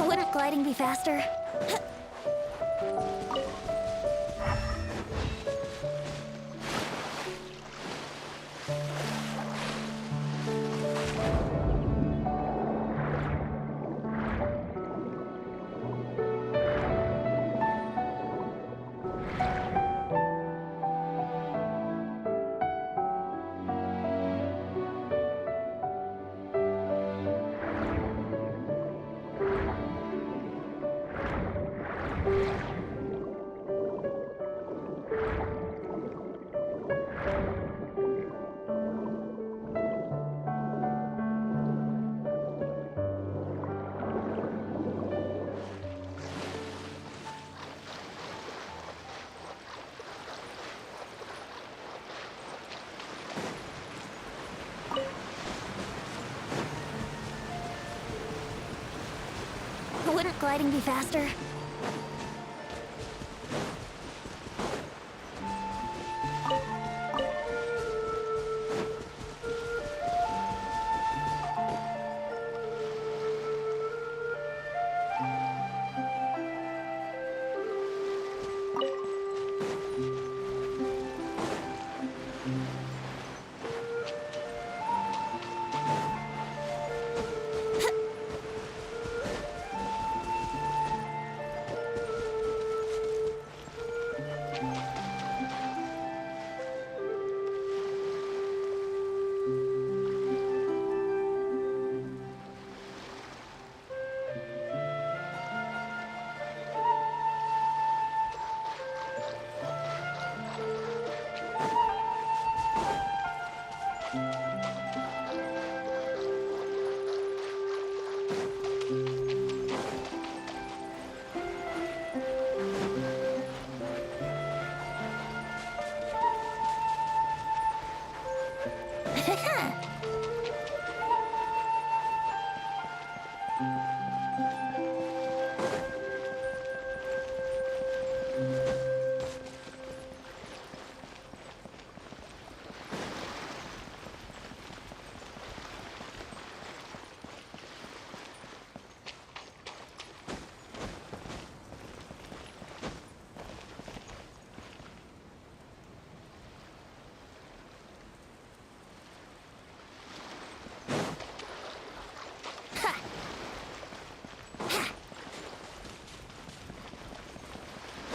Wouldn't gliding be faster? Wouldn't gliding be faster?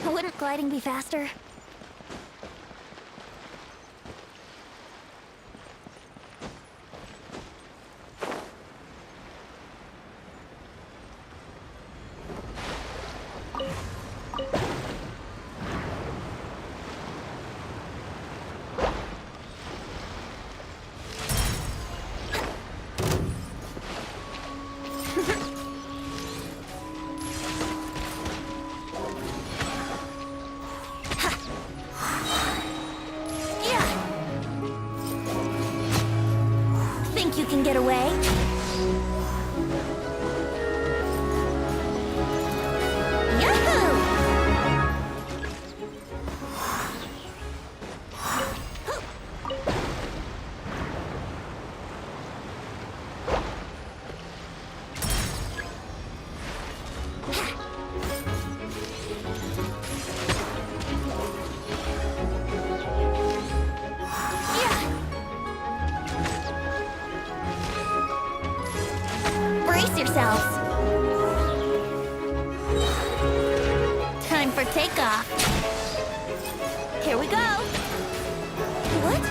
Wouldn't gliding be faster? Think you can get away? Yahoo! Brace yourselves. Time for takeoff. Here we go. What?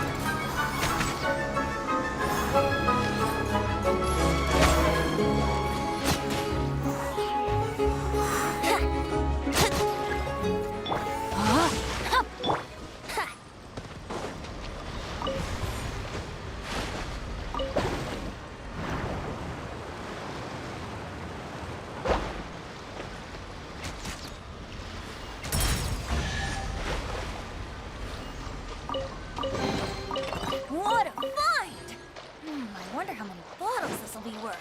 What a find! I wonder how many bottles this will be worth.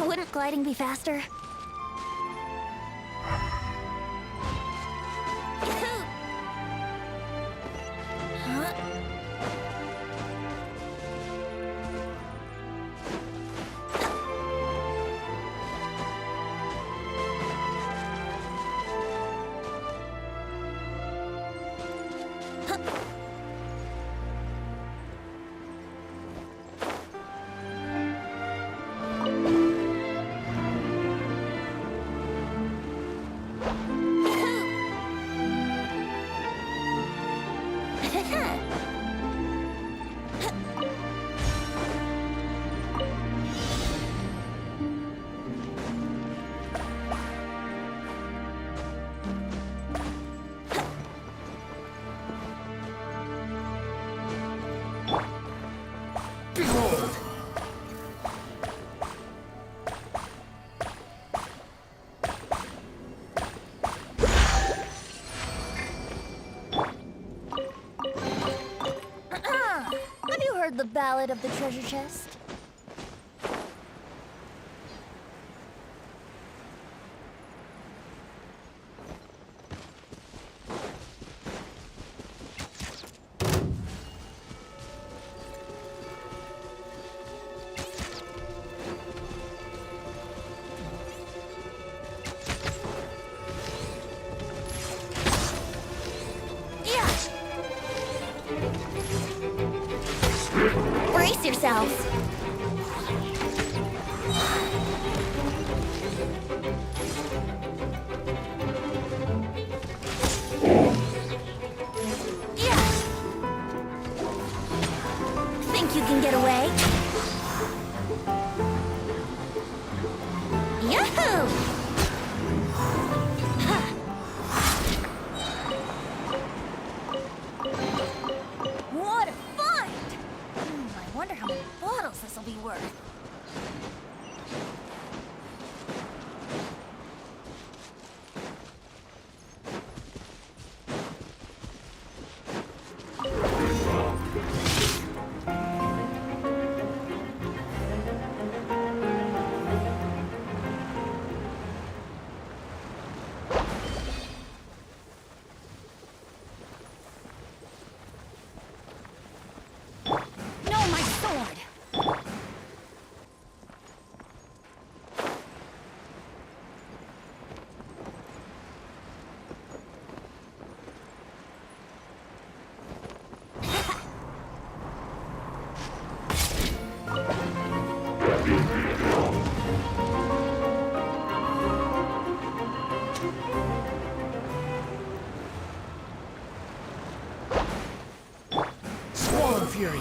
Wouldn't gliding be faster? Yahoo! Huh? heard the ballad of the treasure chest? Brace yourselves! Yeah! Think you can get away? Yahoo! What a find! I wonder how many bottles this'll be worth. No, my sword! Swarm Fury!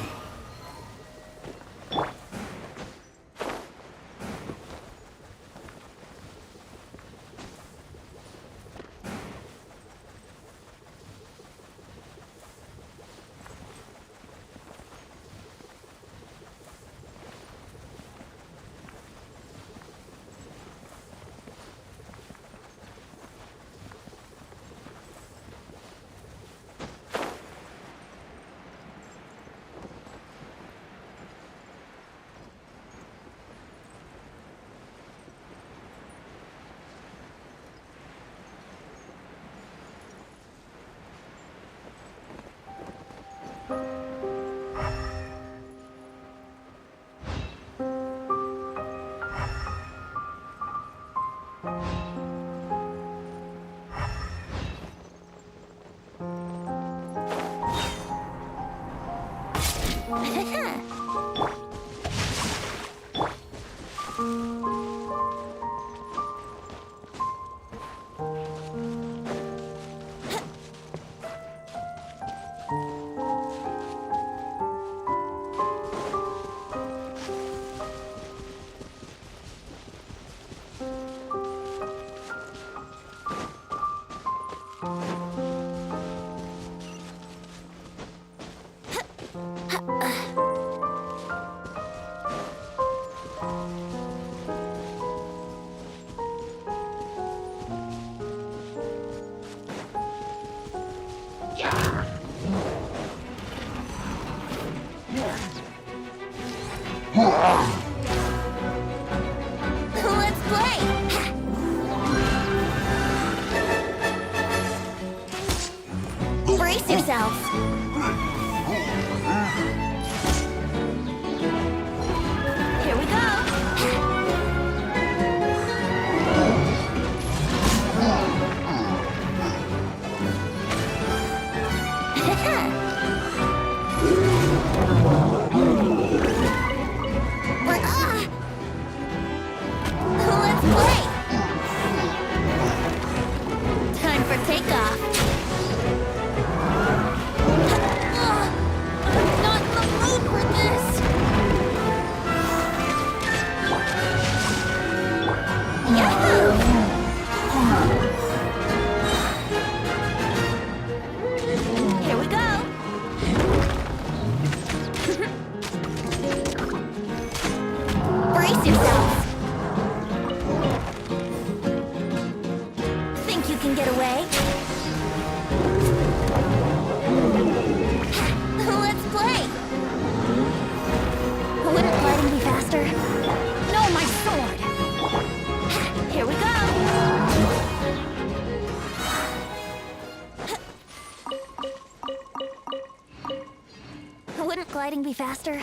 Let's play! Brace yourselves! Here we go! Let's play! Time for takeoff! Wouldn't gliding be faster?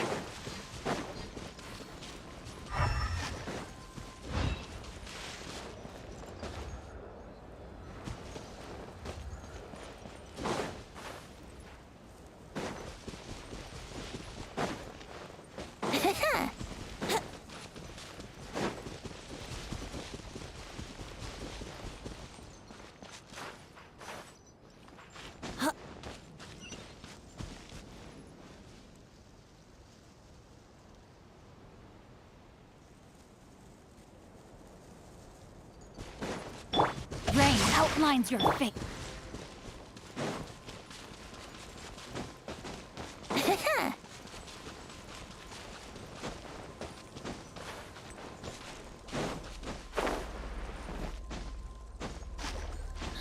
Rain outlines your fate.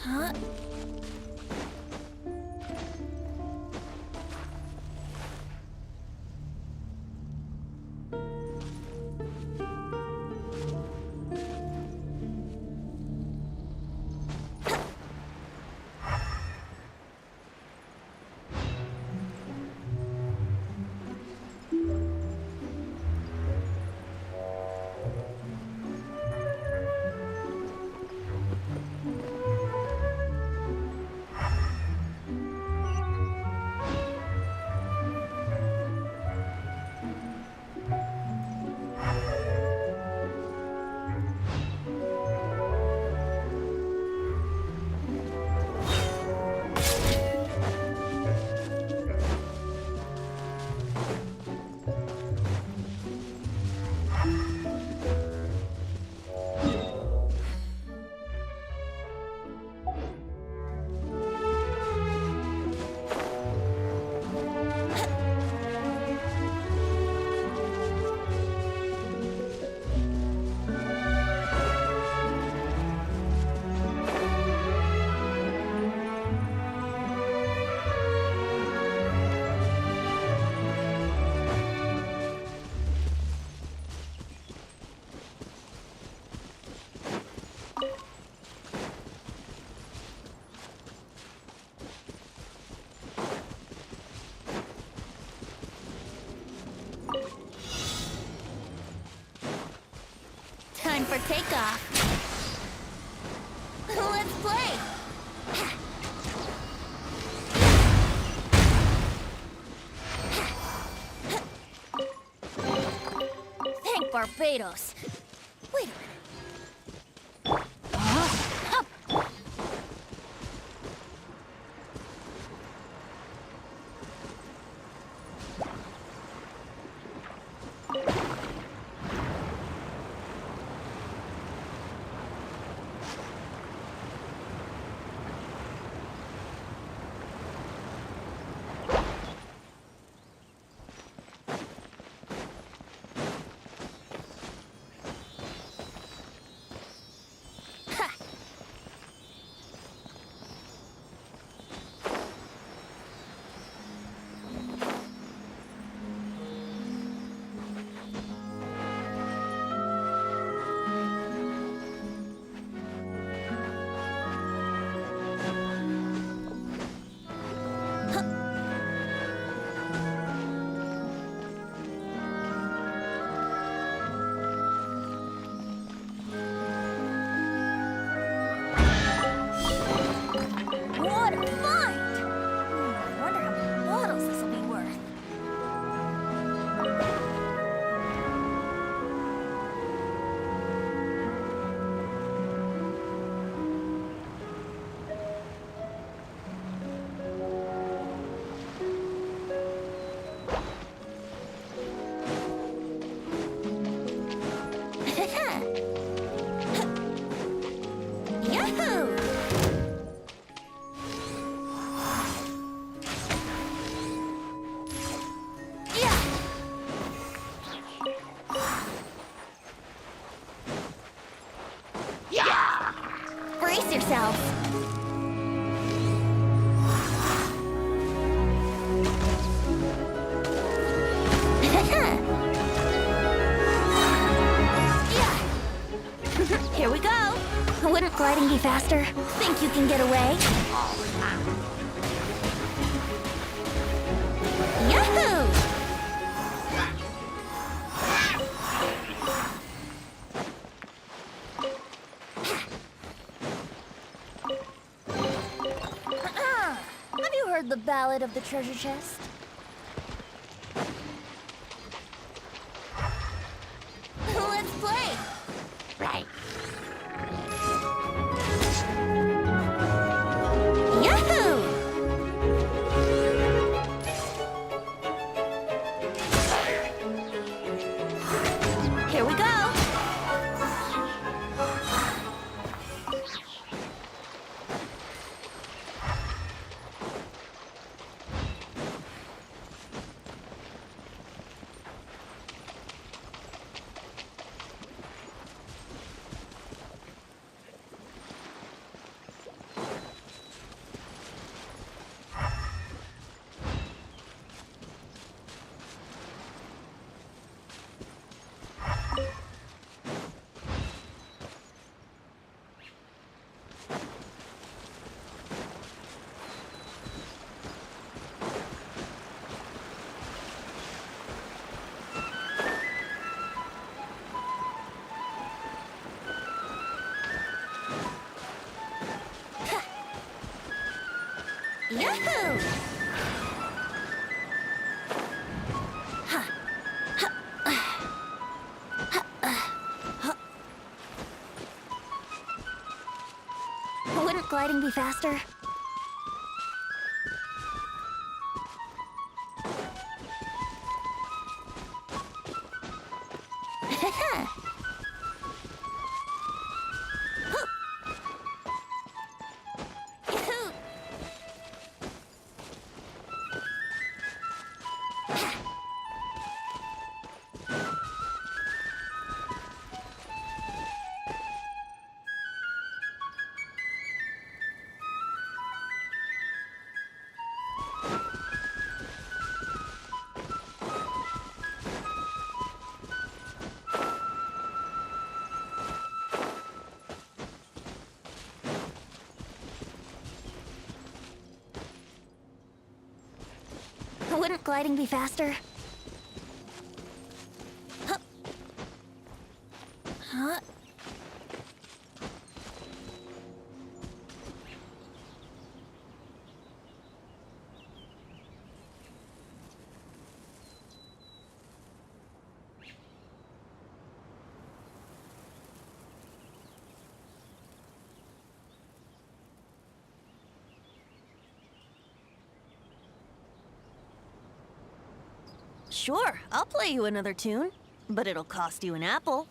Huh? Time for takeoff. Let's play! Thank Barbados. Wait a minute. Brace yourself. Here we go. Wouldn't gliding be faster? Think you can get away? Yahoo! Ballad of the Treasure Chest? Let's play! Right. Yahoo! Here we go! Yahoo! Wouldn't gliding be faster? Wouldn't gliding be faster? Huh? Sure, I'll play you another tune, but it'll cost you an apple.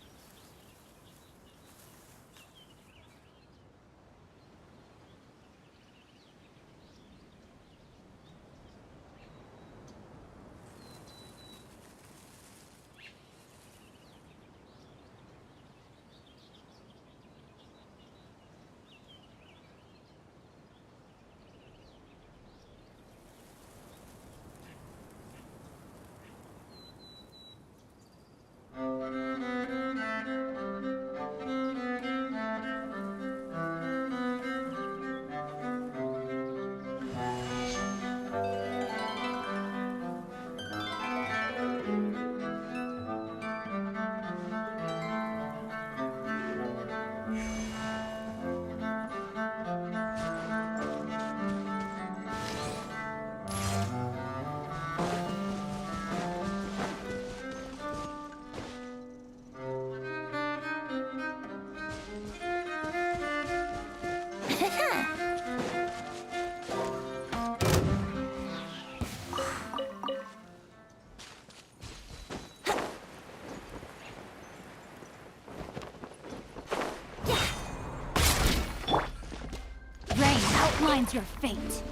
Rain outlines your fate.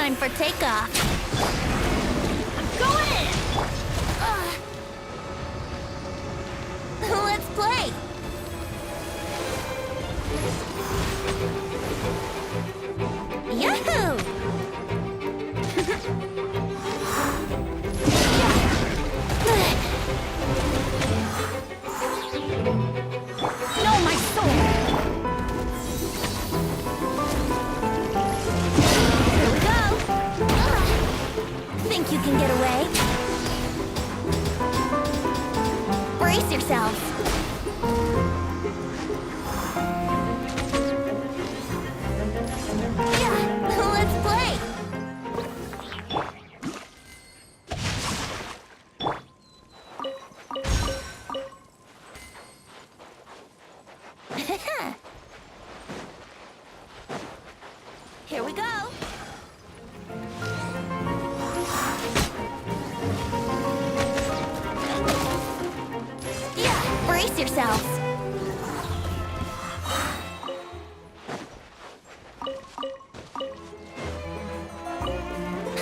Time for takeoff. I'm going in! Let's play! Yahoo! No, my soul! Here we go! Think you can get away? Brace yourselves! Yeah, let's play! Here we go! Yeah, brace yourselves!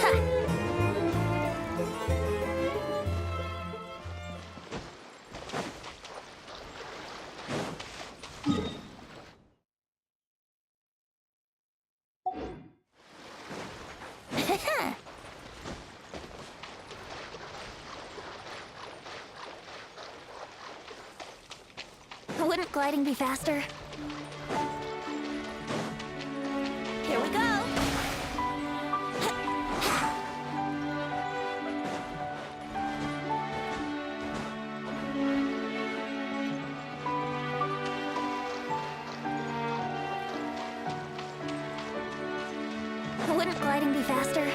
Ha. Wouldn't gliding be faster? Here we go! Wouldn't gliding be faster?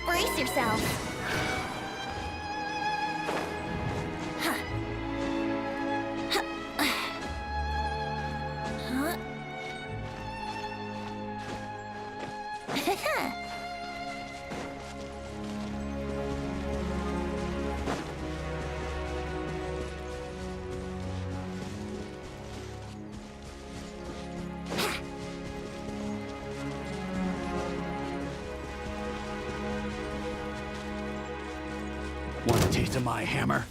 Brace yourself. Huh. Want a taste of my hammer?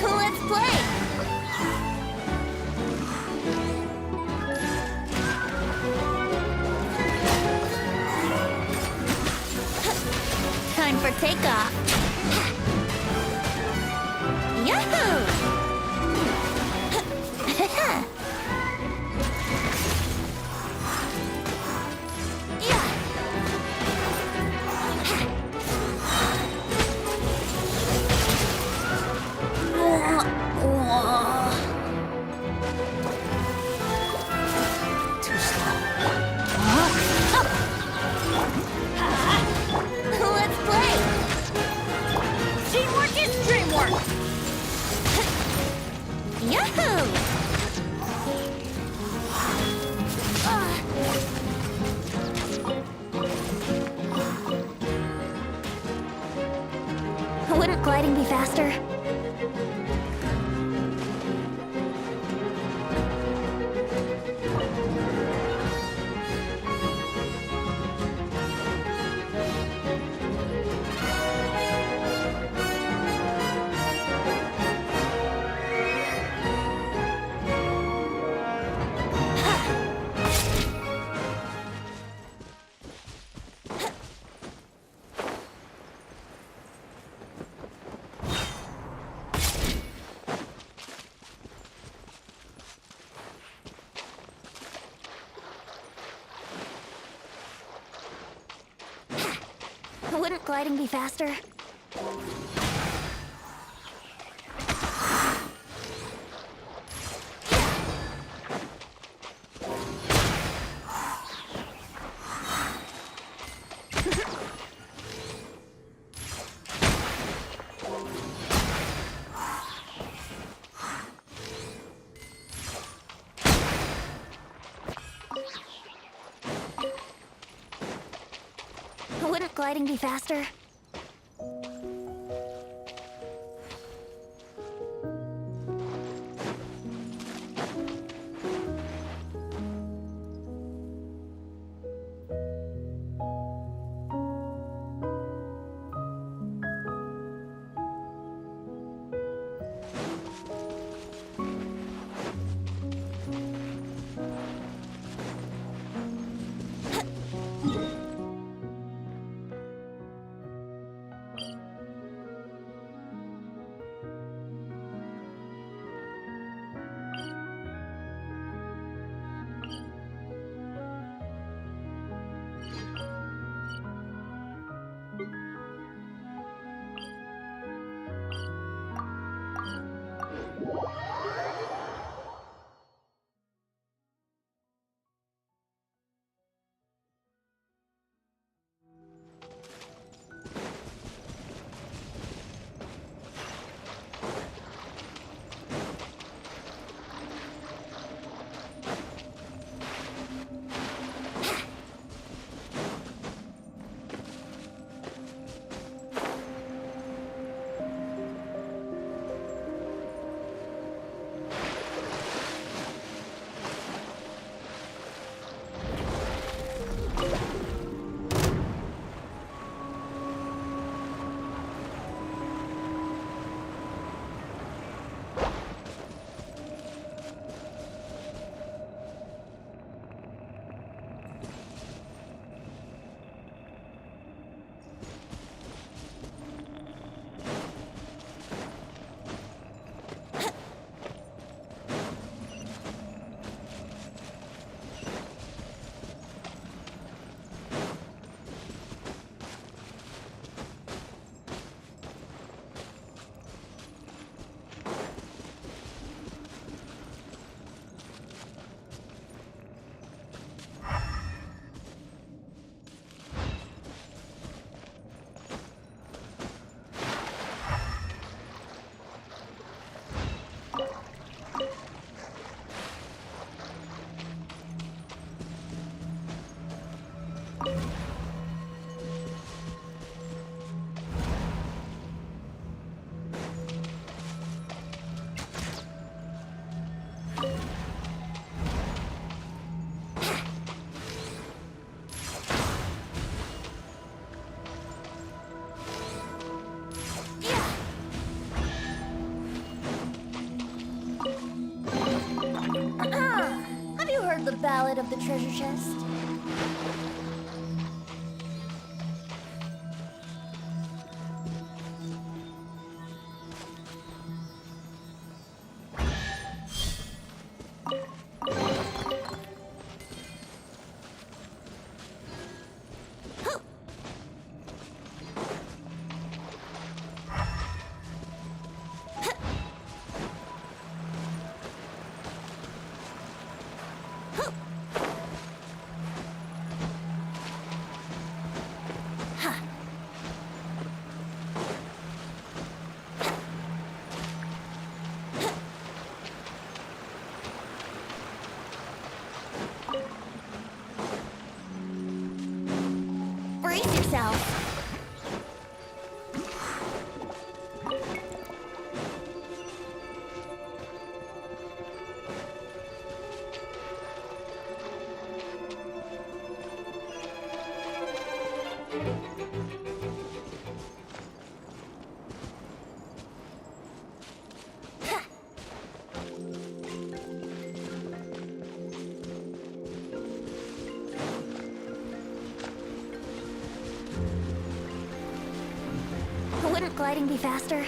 Let's play! Time for takeoff. Yahoo! Yeah. Too slow. Let's play! Teamwork is dreamwork! Yahoo! Wouldn't gliding be faster? Wouldn't gliding be faster? Wouldn't gliding be faster? Have you heard the ballad of the treasure chest? Brace yourself. Wouldn't gliding be faster?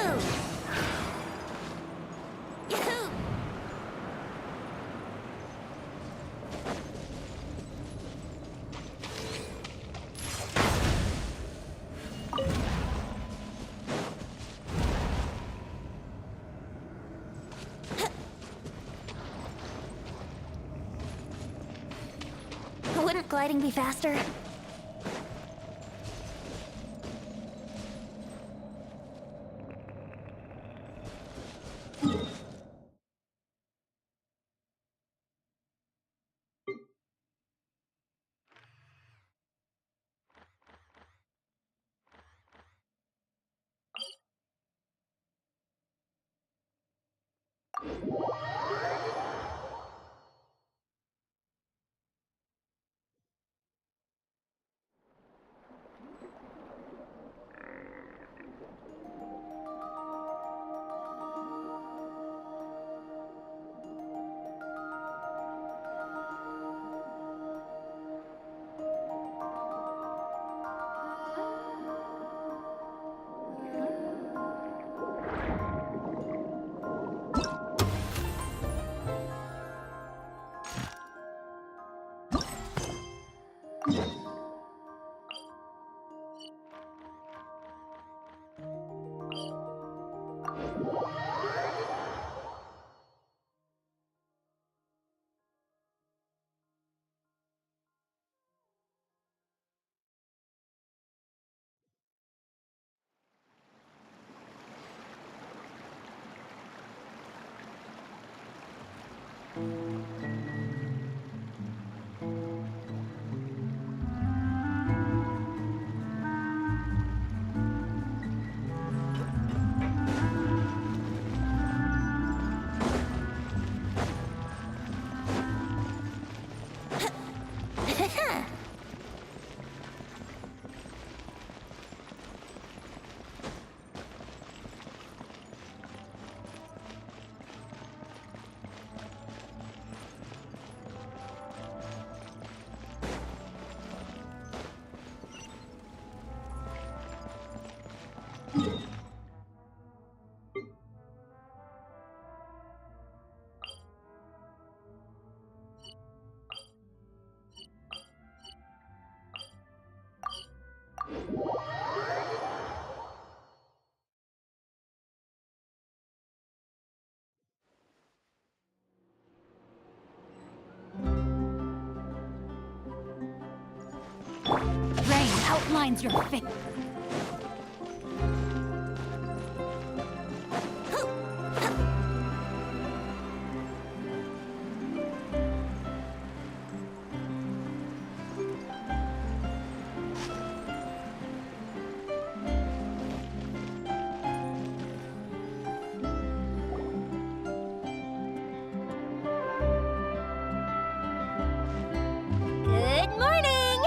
Yahoo! Yahoo! Wouldn't gliding be faster? Rain outlines your face. Good morning!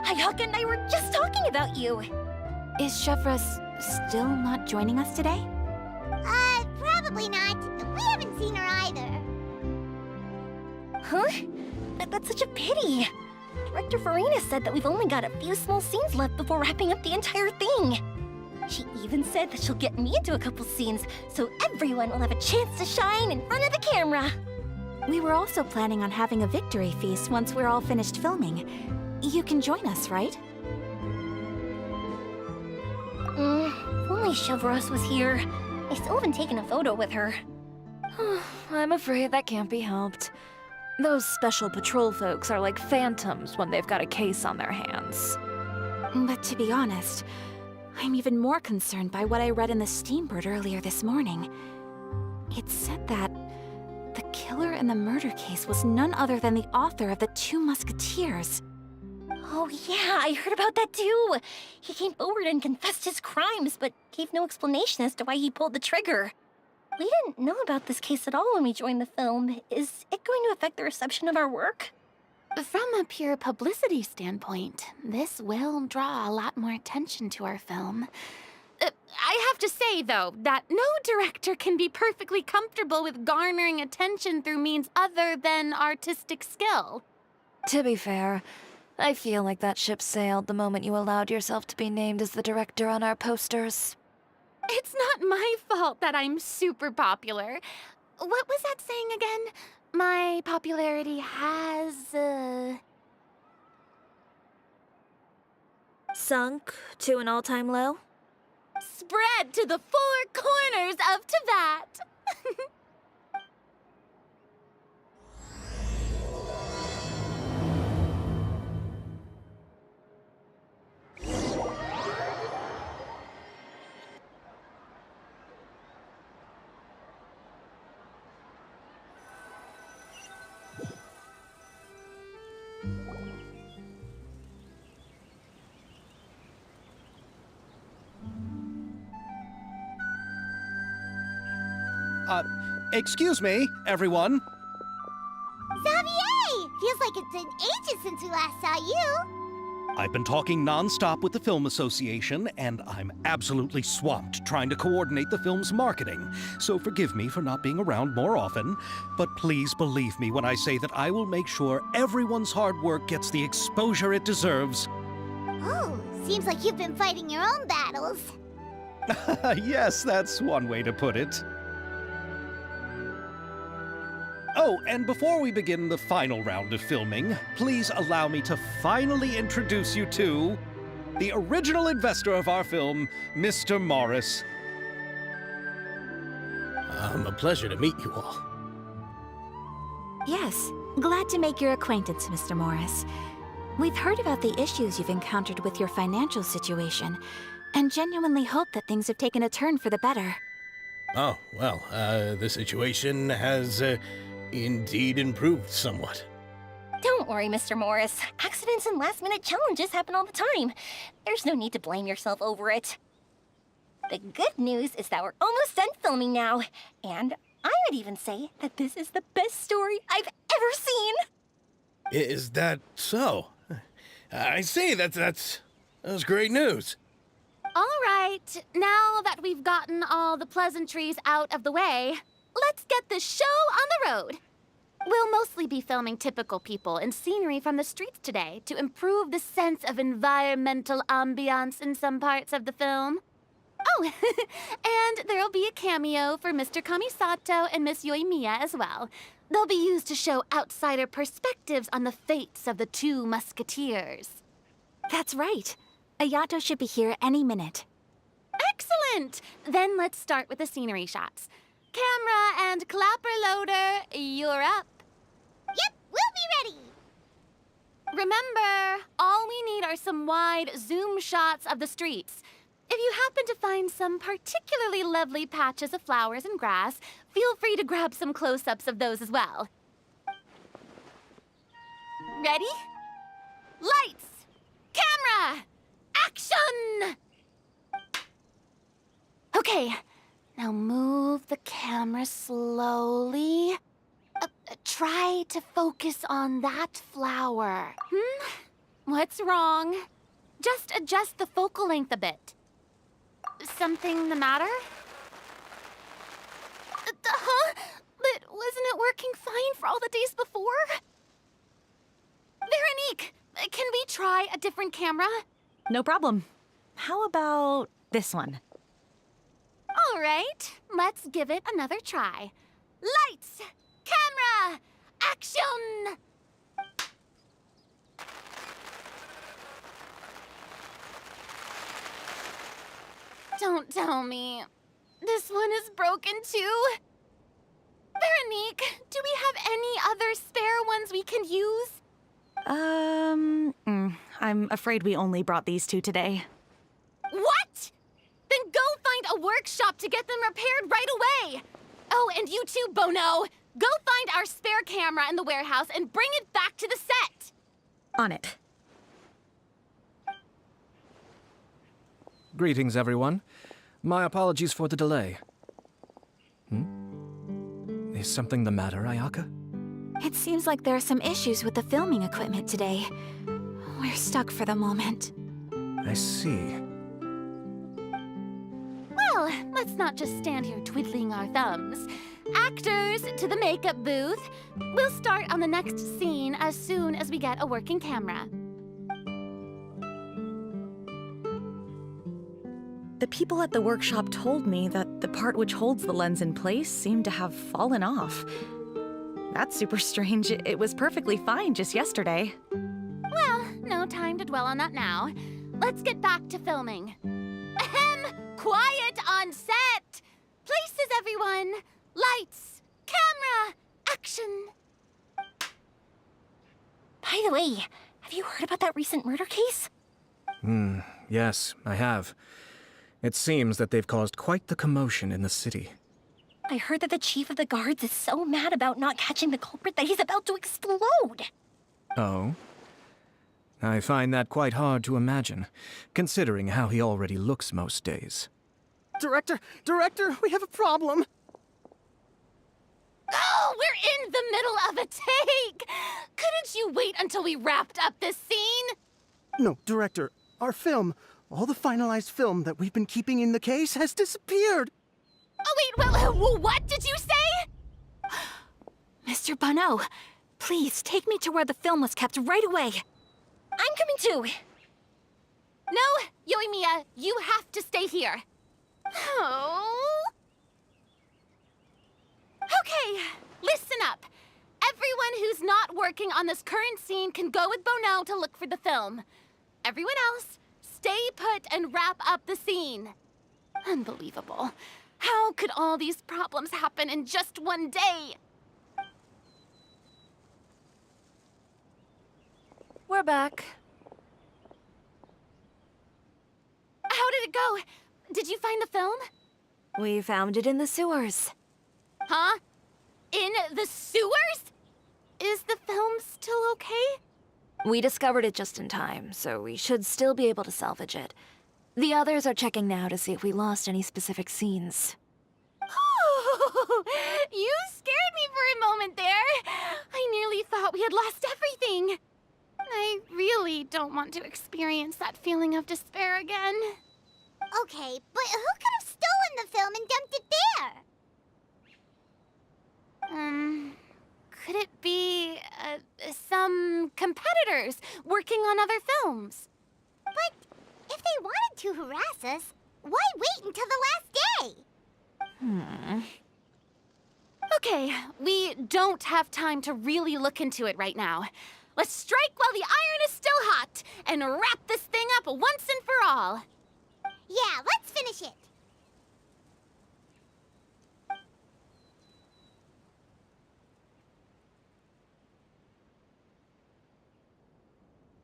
Hayaka and I were just talking about you. Is Chevra still not joining us today? Probably not. We haven't seen her either. Huh? That's such a pity. Director Farina said that we've only got a few small scenes left before wrapping up the entire thing. She even said that she'll get me into a couple scenes, so everyone will have a chance to shine in front of the camera. We were also planning on having a victory feast once we're all finished filming. You can join us, right? If only Chevros was here. I still haven't taken a photo with her. I'm afraid that can't be helped. Those special patrol folks are like phantoms when they've got a case on their hands. But to be honest, I'm even more concerned by what I read in the Steambird earlier this morning. It said that the killer in the murder case was none other than the author of the Two Musketeers. Oh yeah, I heard about that too. He came forward and confessed his crimes, but gave no explanation as to why he pulled the trigger. We didn't know about this case at all when we joined the film. Is it going to affect the reception of our work? From a pure publicity standpoint, this will draw a lot more attention to our film. I have to say, though, that no director can be perfectly comfortable with garnering attention through means other than artistic skill. To be fair, I feel like that ship sailed the moment you allowed yourself to be named as the director on our posters. It's not my fault that I'm super popular. What was that saying again? My popularity has, Sunk to an all-time low? spread to the four corners of Tibet. Excuse me, everyone. Xavier! Feels like it's been ages since we last saw you. I've been talking nonstop with the Film Association, and I'm absolutely swamped trying to coordinate the film's marketing. So forgive me for not being around more often, but please believe me when I say that I will make sure everyone's hard work gets the exposure it deserves. Oh, seems like you've been fighting your own battles. Yes, that's one way to put it. Oh, and before we begin the final round of filming, please allow me to finally introduce you to the original investor of our film, Mr. Morris. A pleasure to meet you all. Yes, glad to make your acquaintance, Mr. Morris. We've heard about the issues you've encountered with your financial situation, and genuinely hope that things have taken a turn for the better. Oh, well, the situation has indeed improved somewhat. Don't worry, Mr. Morris. Accidents and last-minute challenges happen all the time. There's no need to blame yourself over it. The good news is that we're almost done filming now, and I would even say that this is the best story I've ever seen. Is that so? I see, that's great news. All right, now that we've gotten all the pleasantries out of the way, let's get this show on the road. We'll mostly be filming typical people and scenery from the streets today to improve the sense of environmental ambiance in some parts of the film. Oh, and there'll be a cameo for Mr. Kamisato and Miss Yoimiya as well. They'll be used to show outsider perspectives on the fates of the two musketeers. That's right. Ayato should be here any minute. Excellent! Then let's start with the scenery shots. Camera and clapper loader, you're up. Yep, we'll be ready. Remember, all we need are some wide zoom shots of the streets. If you happen to find some particularly lovely patches of flowers and grass, feel free to grab some close-ups of those as well. Ready? Lights! Camera! Action! Okay, now move the camera slowly. Try to focus on that flower. What's wrong? Just adjust the focal length a bit. Something the matter? Huh? But wasn't it working fine for all the days before? Veronique, can we try a different camera? No problem. How about this one? All right, let's give it another try. Lights! Camera! Action! Don't tell me. This one is broken too? Veronique, do we have any other spare ones we can use? I'm afraid we only brought these two today. What? Then go find a workshop to get them repaired right away. Oh, and you too, Bono. Go find our spare camera in the warehouse and bring it back to the set. On it. Greetings, everyone. My apologies for the delay. Is something the matter, Ayaka? It seems like there are some issues with the filming equipment today. We're stuck for the moment. I see. Well, let's not just stand here twiddling our thumbs. Actors, to the makeup booth. We'll start on the next scene as soon as we get a working camera. The people at the workshop told me that the part which holds the lens in place seemed to have fallen off. That's super strange. It was perfectly fine just yesterday. Well, no time to dwell on that now. Let's get back to filming. Ahem! Quiet on set! Places, everyone! Lights! Camera! Action! By the way, have you heard about that recent murder case? Yes, I have. It seems that they've caused quite the commotion in the city. I heard that the chief of the guards is so mad about not catching the culprit that he's about to explode. Oh? I find that quite hard to imagine, considering how he already looks most days. Director, we have a problem. Oh, we're in the middle of a take! Couldn't you wait until we wrapped up this scene? No, Director, our film, all the finalized film that we've been keeping in the case has disappeared. Oh, wait, what did you say? Mr. Bonneau, please take me to where the film was kept right away. I'm coming too. No, Yoimiya, you have to stay here. Oh. Okay, listen up. Everyone who's not working on this current scene can go with Bonneau to look for the film. Everyone else, stay put and wrap up the scene. Unbelievable. How could all these problems happen in just one day? We're back. How did it go? Did you find the film? We found it in the sewers. Huh? In the sewers? Is the film still okay? We discovered it just in time, so we should still be able to salvage it. The others are checking now to see if we lost any specific scenes. Oh, you scared me for a moment there. I nearly thought we had lost everything. I really don't want to experience that feeling of despair again. Okay, but who could have stolen the film and dumped it there? Could it be, some competitors working on other films? But if they wanted to harass us, why wait until the last day? Okay, we don't have time to really look into it right now. Let's strike while the iron is still hot and wrap this thing up once and for all. Yeah, let's finish it.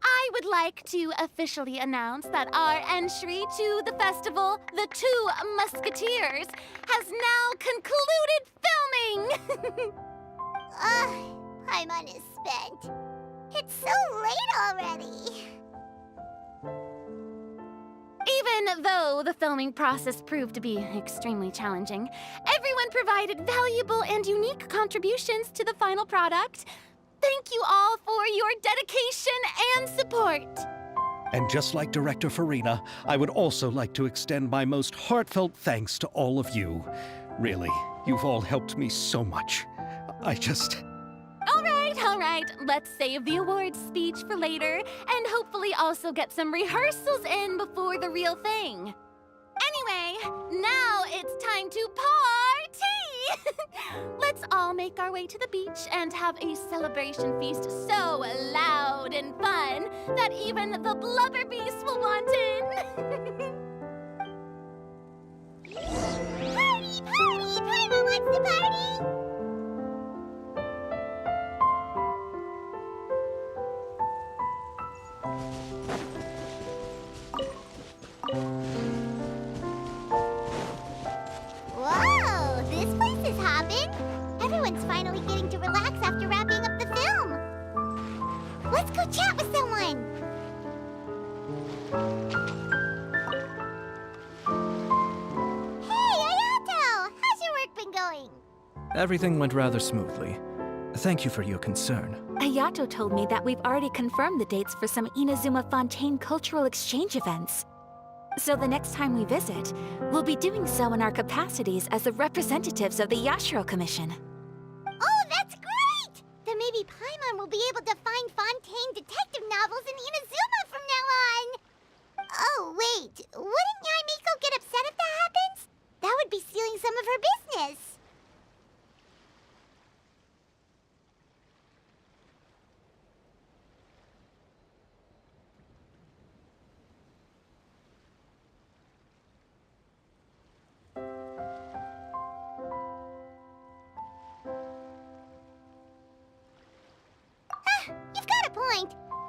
I would like to officially announce that our entry to the festival, The Two Musketeers, has now concluded filming! Paimon is spent. It's so late already. Even though the filming process proved to be extremely challenging, everyone provided valuable and unique contributions to the final product. Thank you all for your dedication and support. And just like Director Farina, I would also like to extend my most heartfelt thanks to all of you. Really, you've all helped me so much. All right. Let's save the awards speech for later, and hopefully also get some rehearsals in before the real thing. Anyway, now it's time to party! Let's all make our way to the beach and have a celebration feast so loud and fun that even the blubber beast will want in. Party! Paimon wants to party! Whoa, this place is hopping. Everyone's finally getting to relax after wrapping up the film. Let's go chat with someone. Hey, Ayato! How's your work been going? Everything went rather smoothly. Thank you for your concern. Ayato told me that we've already confirmed the dates for some Inazuma Fontaine cultural exchange events. So the next time we visit, we'll be doing so in our capacities as the representatives of the Yashiro Commission. Oh, that's great! Then maybe Paimon will be able to find Fontaine detective novels in Inazuma from now on. Oh, wait. Wouldn't Yaimiko get upset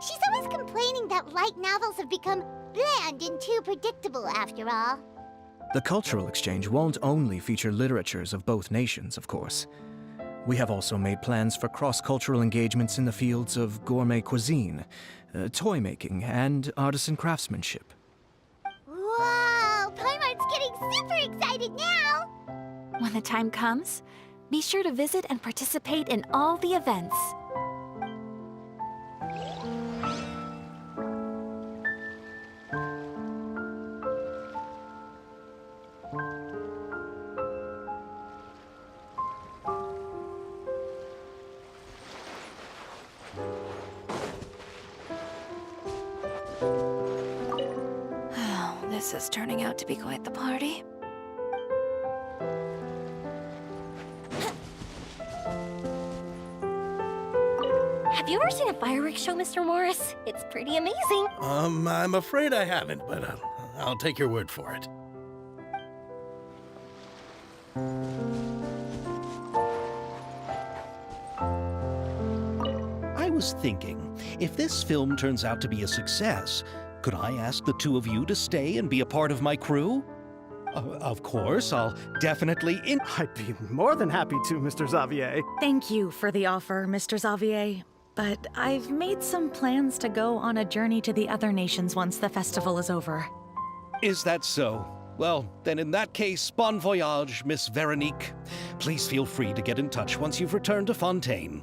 She's always complaining that light novels have become bland and too predictable after all. The cultural exchange won't only feature literatures of both nations, of course. We have also made plans for cross-cultural engagements in the fields of gourmet cuisine, toy making, and artisan craftsmanship. Whoa! Paimon's getting super excited now! When the time comes, be sure to visit and participate in all the events. This is turning out to be quite the party. Have you ever seen a fireworks show, Mr. Morris? It's pretty amazing. I'm afraid I haven't, but I'll take your word for it. I was thinking, if this film turns out to be a success, could I ask the two of you to stay and be a part of my crew? Of course, I'll definitely I'd be more than happy to, Mr. Xavier. Thank you for the offer, Mr. Xavier. But I've made some plans to go on a journey to the other nations once the festival is over. Is that so? Well, then in that case, bon voyage, Miss Veronique. Please feel free to get in touch once you've returned to Fontaine.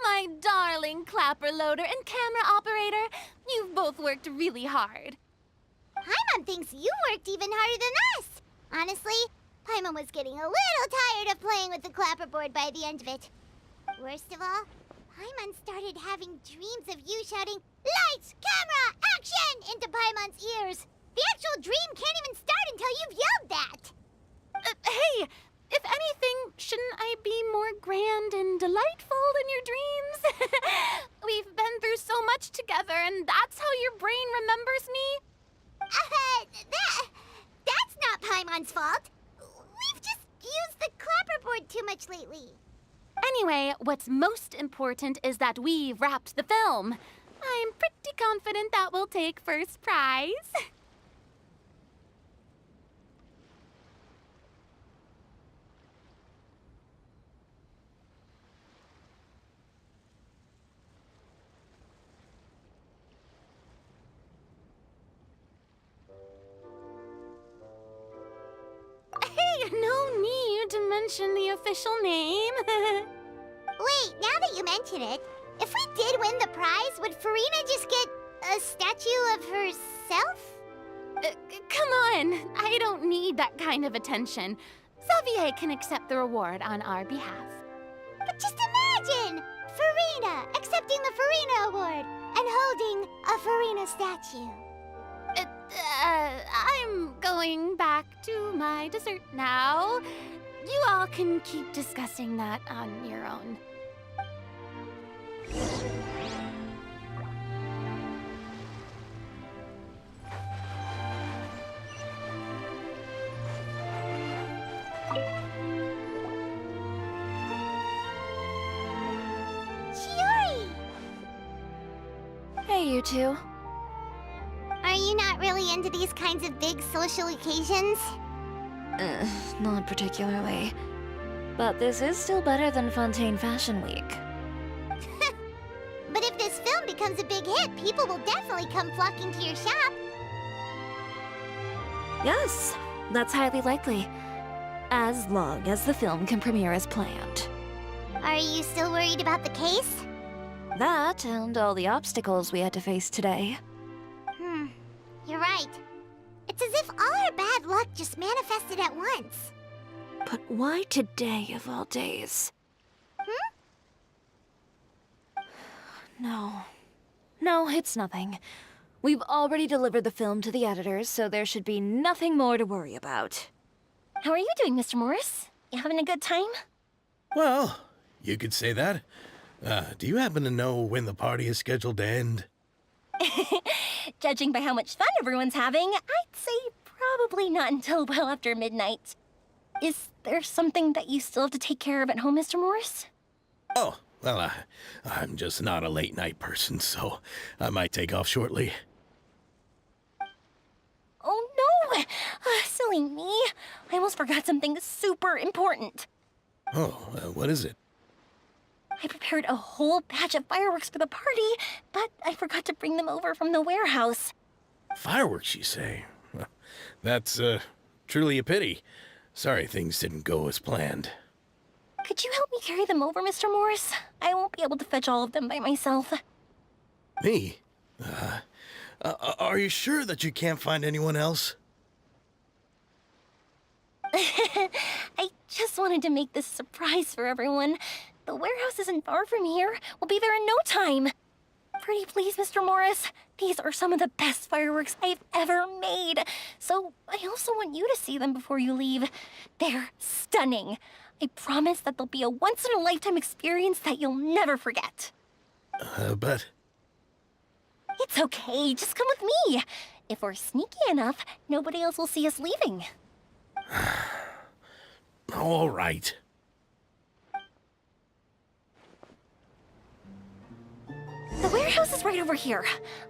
My darling clapper loader and camera operator, you've both worked really hard. Paimon thinks you worked even harder than us. Honestly, Paimon was getting a little tired of playing with the clapperboard by the end of it. Worst of all, Paimon started having dreams of you shouting, "Lights, camera, action!" into Paimon's ears. The actual dream can't even start until you've yelled that. Hey, if anything, shouldn't I be more grand and delightful than your dreams? We've been through so much together, and that's how your brain remembers me? That's not Paimon's fault. We've just used the clapperboard too much lately. Anyway, what's most important is that we've wrapped the film. I'm pretty confident that we'll take first prize. No need to mention the official name. Wait, now that you mention it, if we did win the prize, would Farina just get a statue of herself? Come on, I don't need that kind of attention. Xavier can accept the reward on our behalf. But just imagine! Farina accepting the Farina Award and holding a Farina statue. I'm going back to my dessert now. You all can keep discussing that on your own. Chiori! Hey, you two. Are you not really into these kinds of big social occasions? Not particularly. But this is still better than Fontaine Fashion Week. But if this film becomes a big hit, people will definitely come flocking to your shop. Yes, that's highly likely. As long as the film can premiere as planned. Are you still worried about the case? That and all the obstacles we had to face today. You're right. It's as if all our bad luck just manifested at once. But why today of all days? No, it's nothing. We've already delivered the film to the editors, so there should be nothing more to worry about. How are you doing, Mr. Morris? You having a good time? Well, you could say that. Do you happen to know when the party is scheduled to end? judging by how much fun everyone's having, I'd say probably not until well after midnight. Is there something that you still have to take care of at home, Mr. Morris? Oh, well, I'm just not a late night person, so I might take off shortly. Oh no! Silly me. I almost forgot something super important. Oh, what is it? I prepared a whole batch of fireworks for the party, but I forgot to bring them over from the warehouse. Fireworks, you say? Well, that's, truly a pity. Sorry things didn't go as planned. Could you help me carry them over, Mr. Morris? I won't be able to fetch all of them by myself. Me? Are you sure that you can't find anyone else? I just wanted to make this a surprise for everyone. The warehouse isn't far from here. We'll be there in no time. Pretty please, Mr. Morris. These are some of the best fireworks I've ever made. So I also want you to see them before you leave. They're stunning. I promise that they'll be a once-in-a-lifetime experience that you'll never forget. But... It's okay. Just come with me. If we're sneaky enough, nobody else will see us leaving. All right. The warehouse is right over here.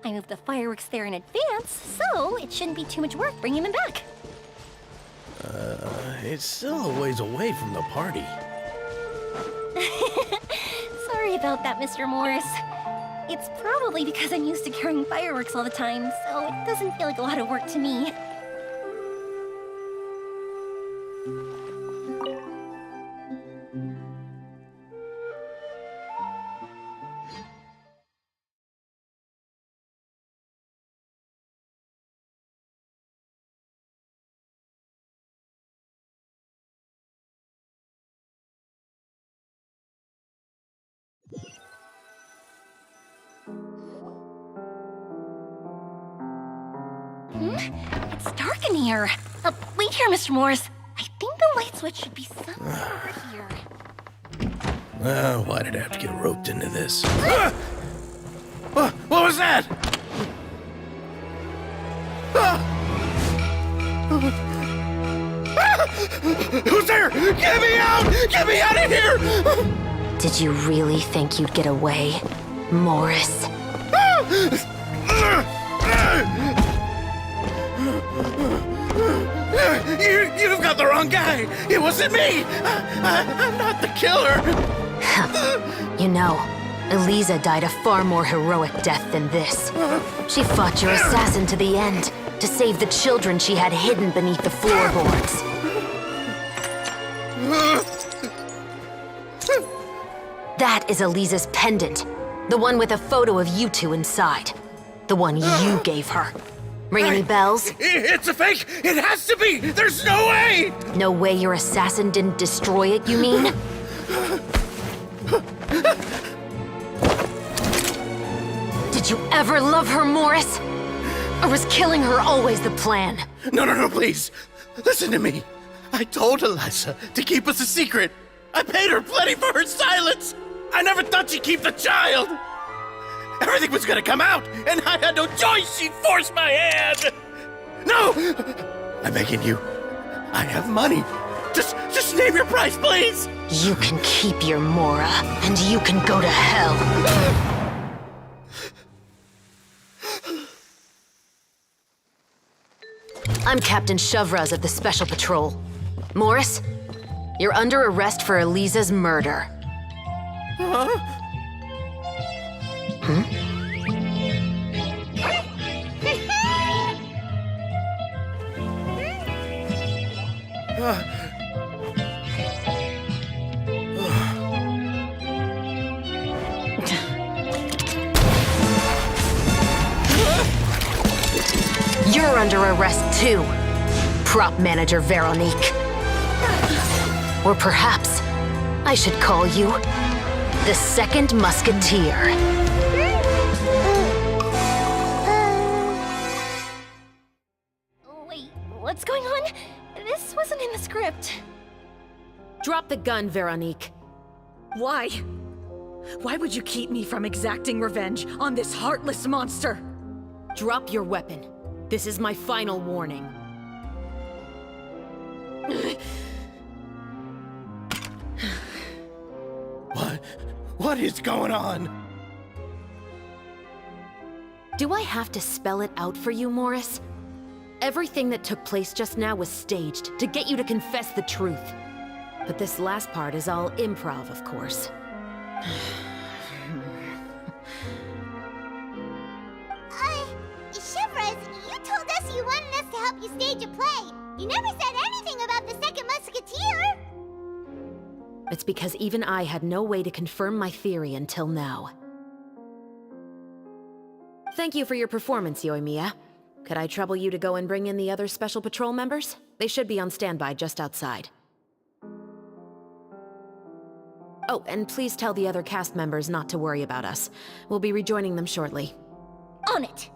I moved the fireworks there in advance, so it shouldn't be too much work bringing them back. It's still a ways away from the party. Sorry about that, Mr. Morris. It's probably because I'm used to carrying fireworks all the time, so it doesn't feel like a lot of work to me. It's dark in here. Wait here, Mr. Morris. I think the light switch should be somewhere over here. Why did I have to get roped into this? What was that? Who's there? Get me out! Get me out of here! Did you really think you'd get away, Morris? You've got the wrong guy! It wasn't me! I'm not the killer! You know, Eliza died a far more heroic death than this. She fought your assassin to the end, to save the children she had hidden beneath the floorboards. That is Eliza's pendant. The one with a photo of you two inside. The one you gave her. Ring any bells? It's a fake! It has to be! There's no way! No way your assassin didn't destroy it, you mean? Did you ever love her, Morris? Or was killing her always the plan? No, please. Listen to me. I told Eliza to keep us a secret. I paid her plenty for her silence. I never thought she'd keep the child. Everything was gonna come out, and I had no choice. She'd force my hand. No! I'm begging you. I have money. Just name your price, please. You can keep your Mora, and you can go to hell. I'm Captain Shovraz of the Special Patrol. Morris, you're under arrest for Eliza's murder. You're under arrest too, prop manager Veronique. Or perhaps I should call you the Second Musketeer. Wait, what's going on? This wasn't in the script. Drop the gun, Veronique. Why? Why would you keep me from exacting revenge on this heartless monster? Drop your weapon. This is my final warning. What is going on? Do I have to spell it out for you, Morris? Everything that took place just now was staged to get you to confess the truth. But this last part is all improv, of course. Shivers, you told us you wanted us to help you stage a play. You never said anything about the Second Musketeer. It's because even I had no way to confirm my theory until now. Thank you for your performance, Yoimiya. Could I trouble you to go and bring in the other Special Patrol members? They should be on standby just outside. Oh, and please tell the other cast members not to worry about us. We'll be rejoining them shortly. On it!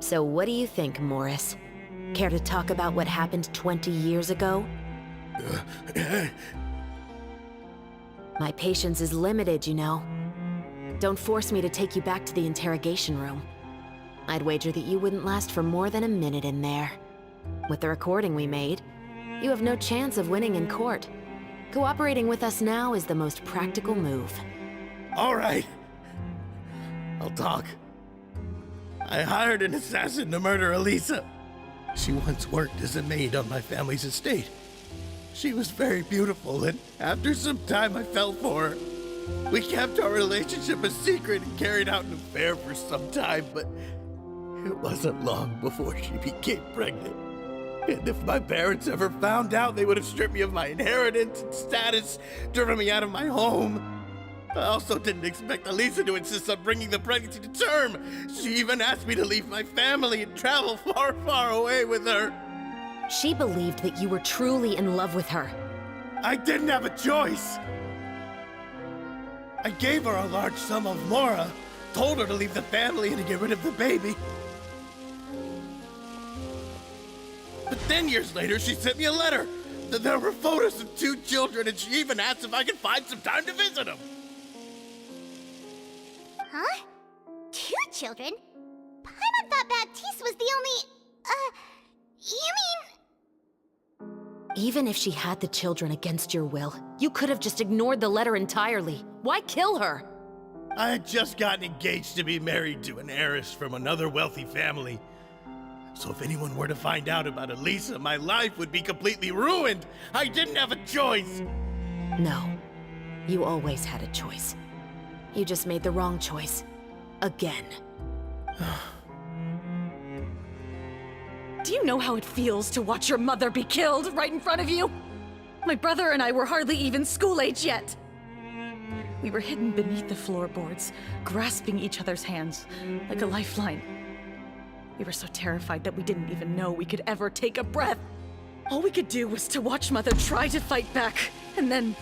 So what do you think, Morris? Care to talk about what happened 20 years ago? My patience is limited, you know. Don't force me to take you back to the interrogation room. I'd wager that you wouldn't last for more than a minute in there. With the recording we made, you have no chance of winning in court. Cooperating with us now is the most practical move. All right. I'll talk. I hired an assassin to murder Elisa. She once worked as a maid on my family's estate. She was very beautiful, and after some time I fell for her. We kept our relationship a secret and carried out an affair for some time, but it wasn't long before she became pregnant. And if my parents ever found out, they would have stripped me of my inheritance and status, driven me out of my home. I also didn't expect Elisa to insist on bringing the pregnancy to term. She even asked me to leave my family and travel far, far away with her. She believed that you were truly in love with her. I didn't have a choice. I gave her a large sum of mora, told her to leave the family and to get rid of the baby. But then years later, she sent me a letter. There were photos of 2 children, and she even asked if I could find some time to visit them. Huh? 2 children? Paimon thought Baptiste was the only... you mean... Even if she had the children against your will, you could have just ignored the letter entirely. Why kill her? I had just gotten engaged to be married to an heiress from another wealthy family. So if anyone were to find out about Elisa, my life would be completely ruined. I didn't have a choice. No. You always had a choice. You just made the wrong choice. Again. Do you know how it feels to watch your mother be killed right in front of you? My brother and I were hardly even school age yet. We were hidden beneath the floorboards, grasping each other's hands like a lifeline. We were so terrified that we didn't even know we could ever take a breath. All we could do was to watch Mother try to fight back, and then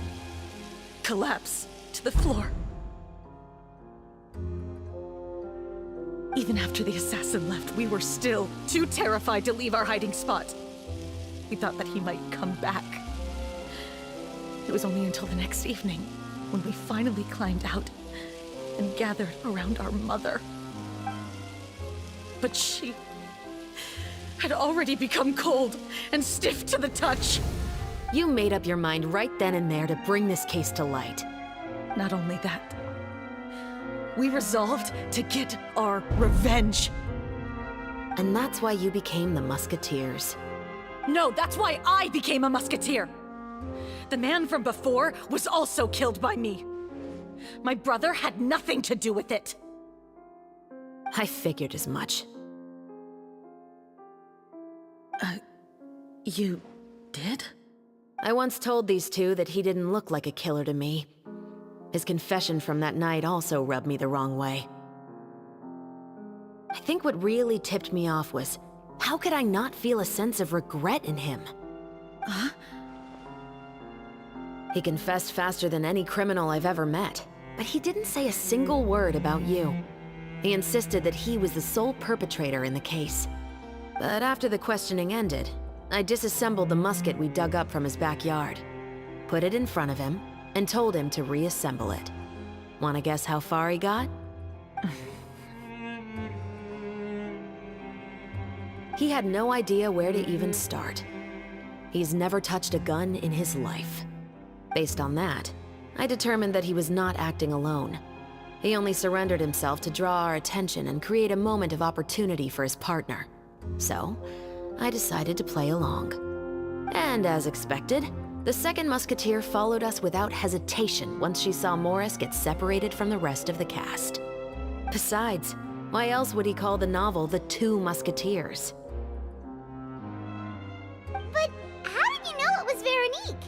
collapse to the floor. Even after the assassin left, we were still too terrified to leave our hiding spot. We thought that he might come back. It was only until the next evening when we finally climbed out and gathered around our mother. But she had already become cold and stiff to the touch. You made up your mind right then and there to bring this case to light. Not only that, we resolved to get our revenge. And that's why you became the Musketeers. No, that's why I became a musketeer. The man from before was also killed by me. My brother had nothing to do with it. I figured as much. You did? I once told these two that he didn't look like a killer to me. His confession from that night also rubbed me the wrong way. I think what really tipped me off was, how could I not feel a sense of regret in him? Huh? He confessed faster than any criminal I've ever met, but he didn't say a single word about you. He insisted that he was the sole perpetrator in the case. But after the questioning ended, I disassembled the musket we dug up from his backyard, put it in front of him, and told him to reassemble it. Wanna guess how far he got? He had no idea where to even start. He's never touched a gun in his life. Based on that, I determined that he was not acting alone. He only surrendered himself to draw our attention and create a moment of opportunity for his partner. So, I decided to play along. And as expected, the second musketeer followed us without hesitation once she saw Morris get separated from the rest of the cast. Besides, why else would he call the novel The Two Musketeers? But how did you know it was Veronique?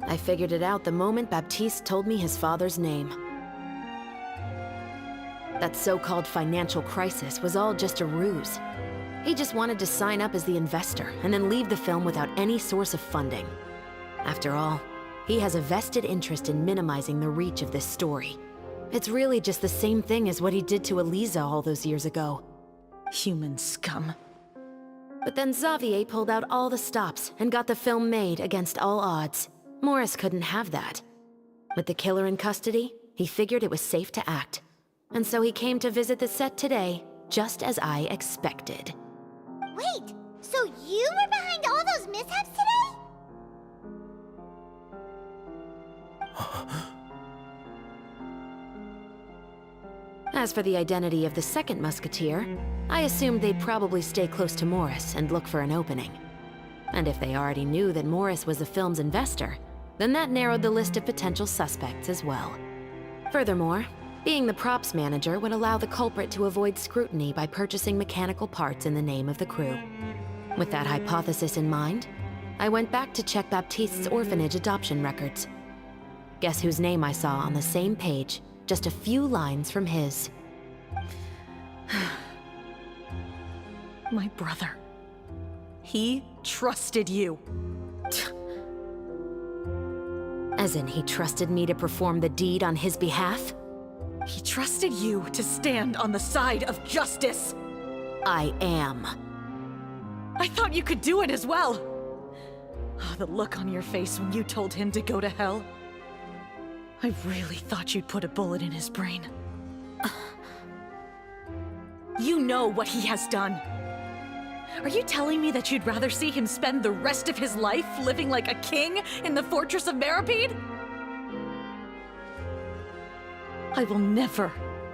I figured it out the moment Baptiste told me his father's name. That so-called financial crisis was all just a ruse. He just wanted to sign up as the investor and then leave the film without any source of funding. After all, he has a vested interest in minimizing the reach of this story. It's really just the same thing as what he did to Eliza all those years ago. Human scum. But then Xavier pulled out all the stops and got the film made against all odds. Morris couldn't have that. With the killer in custody, he figured it was safe to act. And so he came to visit the set today, just as I expected. Wait, so you were behind all those mishaps today? As for the identity of the second musketeer, I assumed they'd probably stay close to Morris and look for an opening. And if they already knew that Morris was the film's investor, then that narrowed the list of potential suspects as well. Furthermore, being the props manager would allow the culprit to avoid scrutiny by purchasing mechanical parts in the name of the crew. With that hypothesis in mind, I went back to check Baptiste's orphanage adoption records. Guess whose name I saw on the same page, just a few lines from his. My brother. He trusted you. As in, he trusted me to perform the deed on his behalf? He trusted you to stand on the side of justice. I am. I thought you could do it as well. Oh, the look on your face when you told him to go to hell. I really thought you'd put a bullet in his brain. You know what he has done. Are you telling me that you'd rather see him spend the rest of his life living like a king in the fortress of Meripede? I will never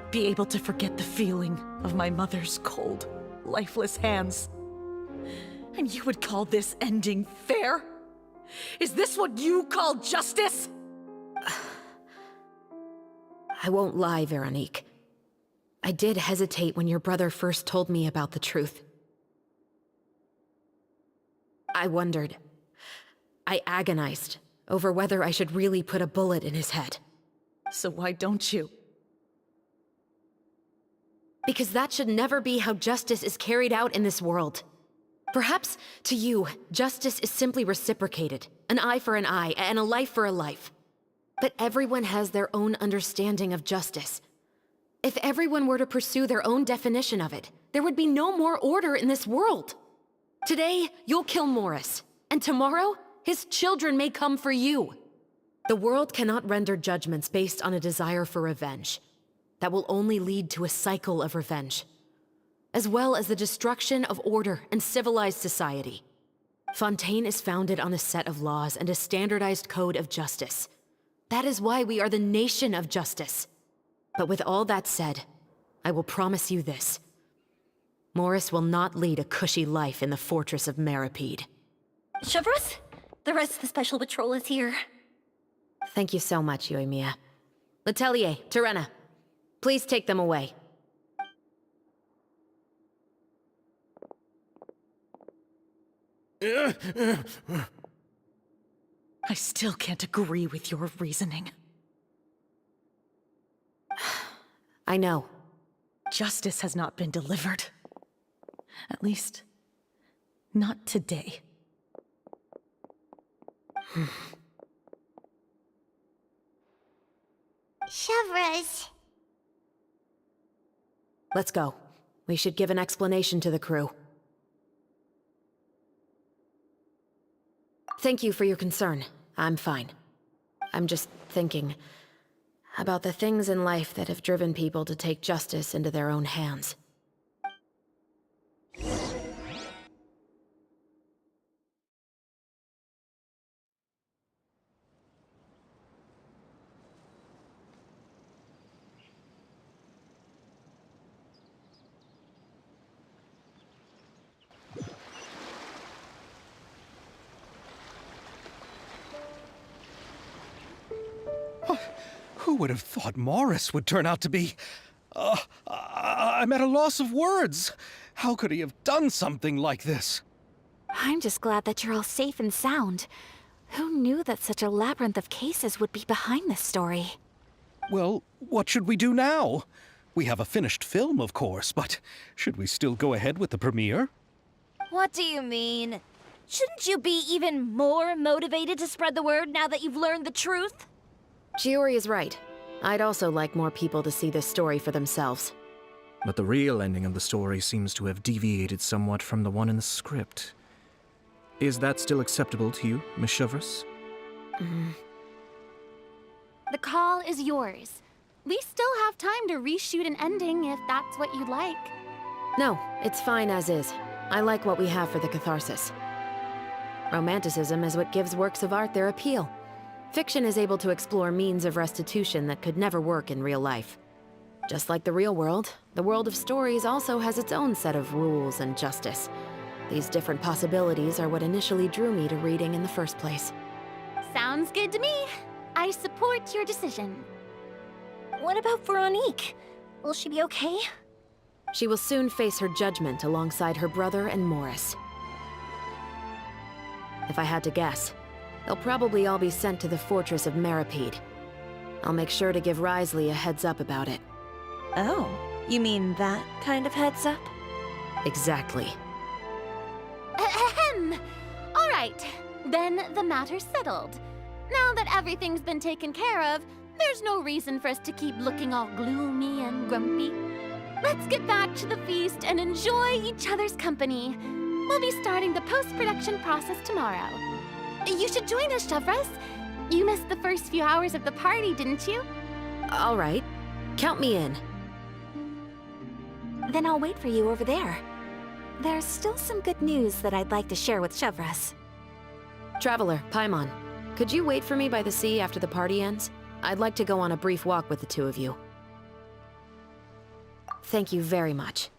be able to forget the feeling of my mother's cold, lifeless hands. And you would call this ending fair? Is this what you call justice? I won't lie, Veronique. I did hesitate when your brother first told me about the truth. I wondered. I agonized over whether I should really put a bullet in his head. So why don't you? Because that should never be how justice is carried out in this world. Perhaps, to you, justice is simply reciprocated. An eye for an eye, and a life for a life. But everyone has their own understanding of justice. If everyone were to pursue their own definition of it, there would be no more order in this world. Today, you'll kill Morris, and tomorrow, his children may come for you. The world cannot render judgments based on a desire for revenge. That will only lead to a cycle of revenge, as well as the destruction of order and civilized society. Fontaine is founded on a set of laws and a standardized code of justice. That is why we are the nation of justice. But with all that said, I will promise you this. Morris will not lead a cushy life in the fortress of Meripede. Chevreuse, the rest of the Special Patrol is here. Thank you so much, Yoimiya. Letelier, Terena, please take them away. I still can't agree with your reasoning. I know. Justice has not been delivered. At least, not today. Chevreuse. Let's go. We should give an explanation to the crew. Thank you for your concern. I'm fine. I'm just thinking about the things in life that have driven people to take justice into their own hands. Who would have thought Morris would turn out to be... I'm at a loss of words. How could he have done something like this? I'm just glad that you're all safe and sound. Who knew that such a labyrinth of cases would be behind this story? Well, what should we do now? We have a finished film, of course, but should we still go ahead with the premiere? What do you mean? Shouldn't you be even more motivated to spread the word now that you've learned the truth? Chiori is right. I'd also like more people to see this story for themselves. But the real ending of the story seems to have deviated somewhat from the one in the script. Is that still acceptable to you, Miss Chevres? The call is yours. We still have time to reshoot an ending if that's what you'd like. No, it's fine as is. I like what we have for the catharsis. Romanticism is what gives works of art their appeal. Fiction is able to explore means of restitution that could never work in real life. Just like the real world, the world of stories also has its own set of rules and justice. These different possibilities are what initially drew me to reading in the first place. Sounds good to me. I support your decision. What about Veronique? Will she be okay? She will soon face her judgment alongside her brother and Morris. If I had to guess, they'll probably all be sent to the fortress of Meripede. I'll make sure to give Risley a heads up about it. Oh, you mean that kind of heads up? Exactly. Ahem. All right, then the matter's settled. Now that everything's been taken care of, there's no reason for us to keep looking all gloomy and grumpy. Let's get back to the feast and enjoy each other's company. We'll be starting the post-production process tomorrow. You should join us, Chevres. You missed the first few hours of the party, didn't you? All right. Count me in. Then I'll wait for you over there. There's still some good news that I'd like to share with Chevres. Traveler, Paimon, could you wait for me by the sea after the party ends? I'd like to go on a brief walk with the two of you. Thank you very much.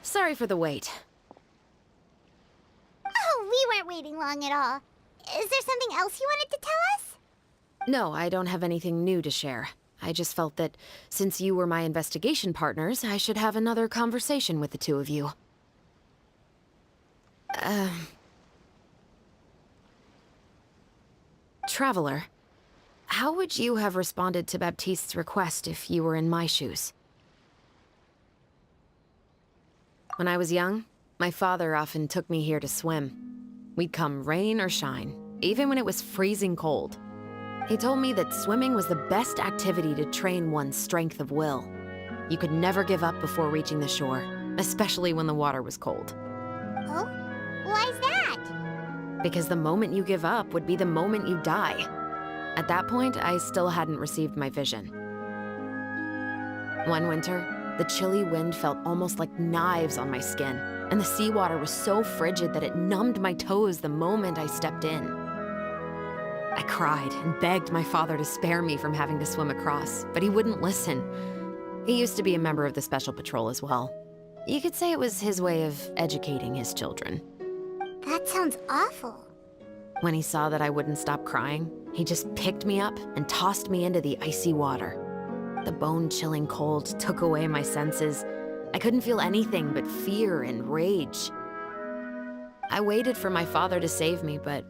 Sorry for the wait. Oh, we weren't waiting long at all. Is there something else you wanted to tell us? No, I don't have anything new to share. I just felt that since you were my investigation partners, I should have another conversation with the two of you. Traveler, how would you have responded to Baptiste's request if you were in my shoes? When I was young, my father often took me here to swim. We'd come rain or shine, even when it was freezing cold. He told me that swimming was the best activity to train one's strength of will. You could never give up before reaching the shore, especially when the water was cold. Oh? Why's that? Because the moment you give up would be the moment you die. At that point, I still hadn't received my vision. One winter, the chilly wind felt almost like knives on my skin, and the seawater was so frigid that it numbed my toes the moment I stepped in. I cried and begged my father to spare me from having to swim across, but he wouldn't listen. He used to be a member of the Special Patrol as well. You could say it was his way of educating his children. That sounds awful. When he saw that I wouldn't stop crying, he just picked me up and tossed me into the icy water. The bone-chilling cold took away my senses. I couldn't feel anything but fear and rage. I waited for my father to save me, but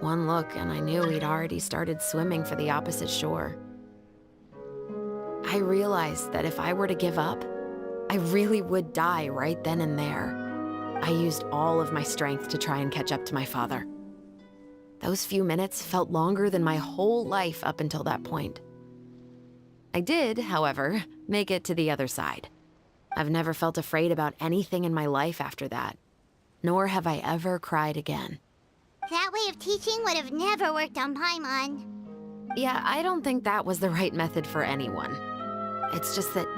One look and I knew he'd already started swimming for the opposite shore. I realized that if I were to give up, I really would die right then and there. I used all of my strength to try and catch up to my father. Those few minutes felt longer than my whole life up until that point. I did, however, make it to the other side. I've never felt afraid about anything in my life after that, nor have I ever cried again. That way of teaching would have never worked on Paimon. Yeah, I don't think that was the right method for anyone. It's just that,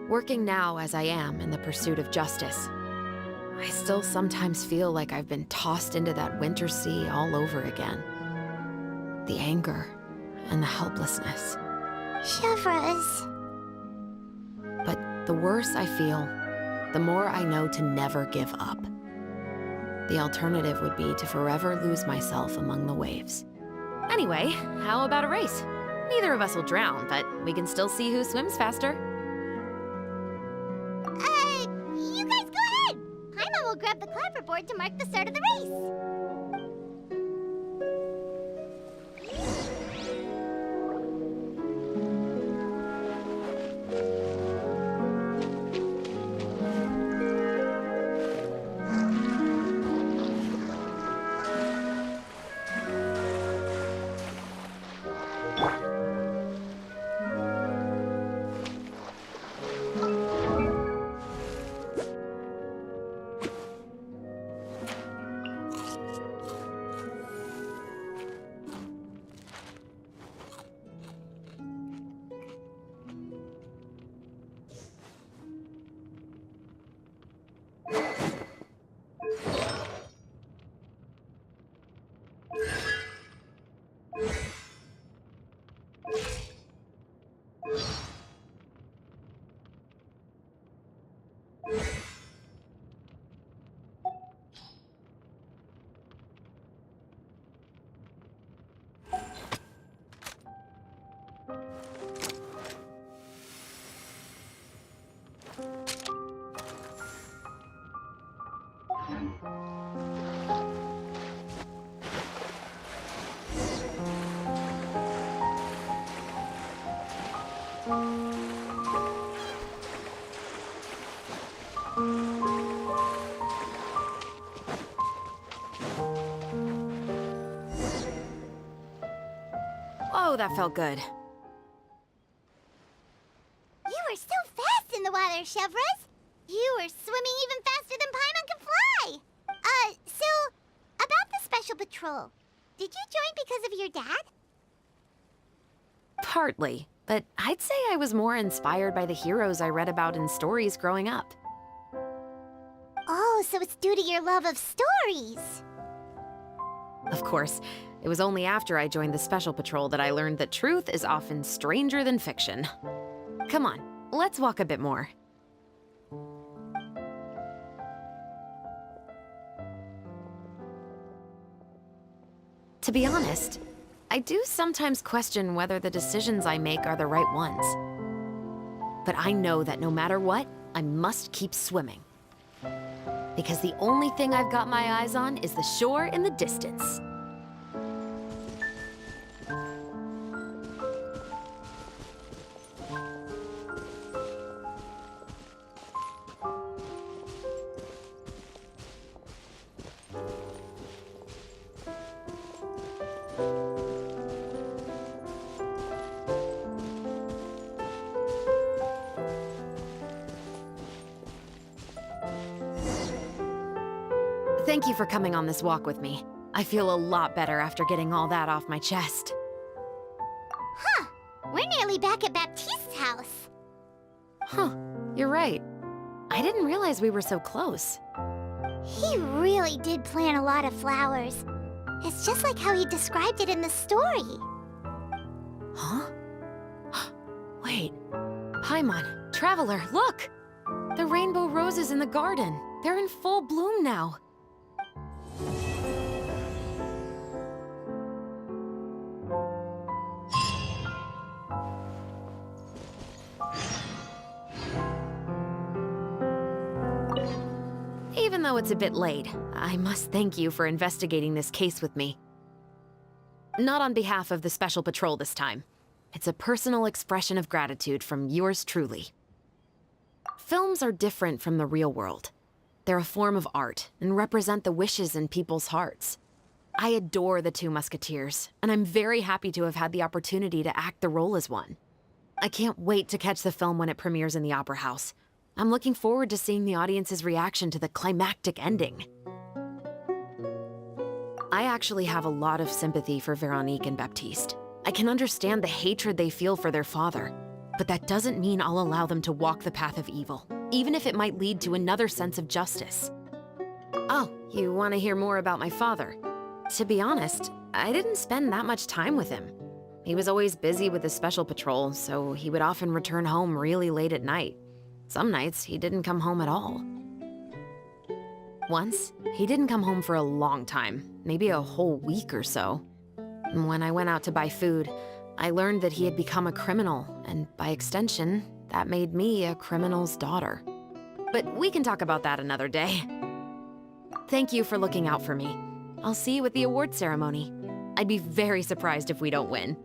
working now as I am in the pursuit of justice, I still sometimes feel like I've been tossed into that winter sea all over again. The anger and the helplessness. Chevres. But the worse I feel, the more I know to never give up. The alternative would be to forever lose myself among the waves. Anyway, how about a race? Neither of us will drown, but we can still see who swims faster. You guys go ahead! Paimon will grab the clapperboard to mark the start of the race. Oh, that felt good. You were so fast in the water, Chevres! You were swimming even faster than Paimon can fly! So, about the Special Patrol, did you join because of your dad? Partly, but I'd say I was more inspired by the heroes I read about in stories growing up. Oh, so it's due to your love of stories! Of course, it was only after I joined the Special Patrol that I learned that truth is often stranger than fiction. Come on, let's walk a bit more. To be honest, I do sometimes question whether the decisions I make are the right ones. But I know that no matter what, I must keep swimming. Because the only thing I've got my eyes on is the shore in the distance. Thank you for coming on this walk with me. I feel a lot better after getting all that off my chest. Huh. We're nearly back at Baptiste's house. Huh, you're right. I didn't realize we were so close. He really did plant a lot of flowers. It's just like how he described it in the story. Huh? Wait. Paimon, Traveler, look! The rainbow roses in the garden. They're in full bloom now. Even though it's a bit late, I must thank you for investigating this case with me. Not on behalf of the Special Patrol this time. It's a personal expression of gratitude from yours truly. Films are different from the real world. They're a form of art and represent the wishes in people's hearts. I adore the Two Musketeers, and I'm very happy to have had the opportunity to act the role as one. I can't wait to catch the film when it premieres in the Opera House. I'm looking forward to seeing the audience's reaction to the climactic ending. I actually have a lot of sympathy for Veronique and Baptiste. I can understand the hatred they feel for their father, but that doesn't mean I'll allow them to walk the path of evil, even if it might lead to another sense of justice. Oh, you want to hear more about my father? To be honest, I didn't spend that much time with him. He was always busy with the Special Patrol, so he would often return home really late at night. Some nights, he didn't come home at all. Once, he didn't come home for a long time, maybe a whole week or so. When I went out to buy food, I learned that he had become a criminal, and by extension, that made me a criminal's daughter. But we can talk about that another day. Thank you for looking out for me. I'll see you at the award ceremony. I'd be very surprised if we don't win.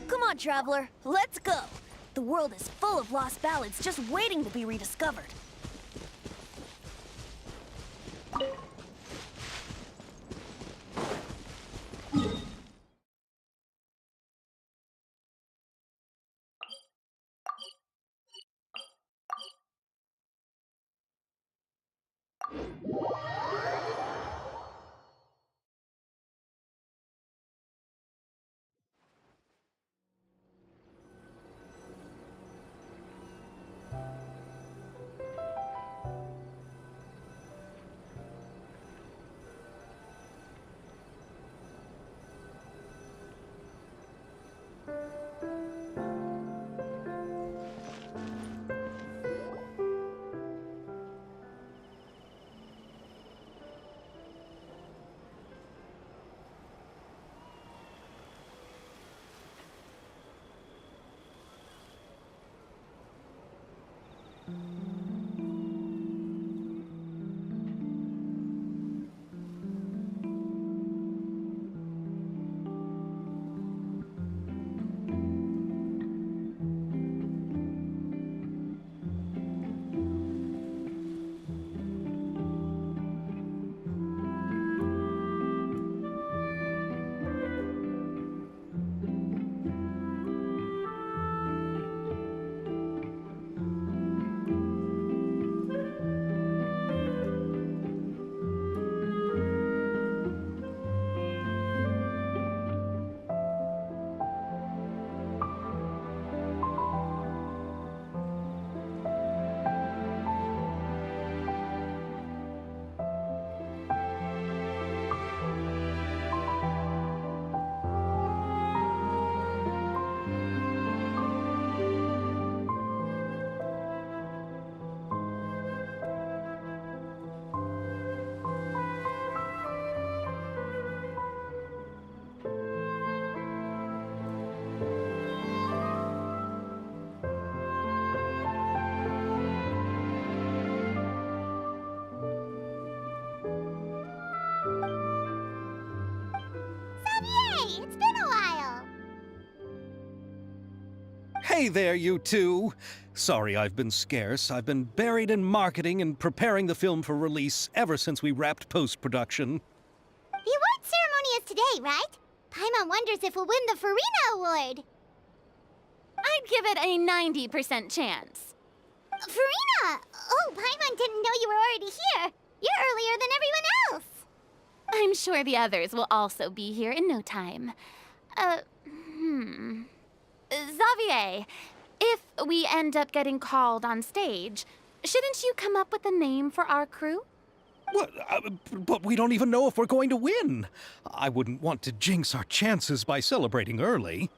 Come on, Traveler, let's go! The world is full of lost ballads just waiting to be rediscovered. Hey there, you two! Sorry I've been scarce. I've been buried in marketing and preparing the film for release ever since we wrapped post-production. The award ceremony today, right? Paimon wonders if we'll win the Farina Award. I'd give it a 90% chance. Farina! Oh, Paimon didn't know you were already here. You're earlier than everyone else. I'm sure the others will also be here in no time. Xavier, if we end up getting called on stage, shouldn't you come up with a name for our crew? What? But we don't even know if we're going to win. I wouldn't want to jinx our chances by celebrating early.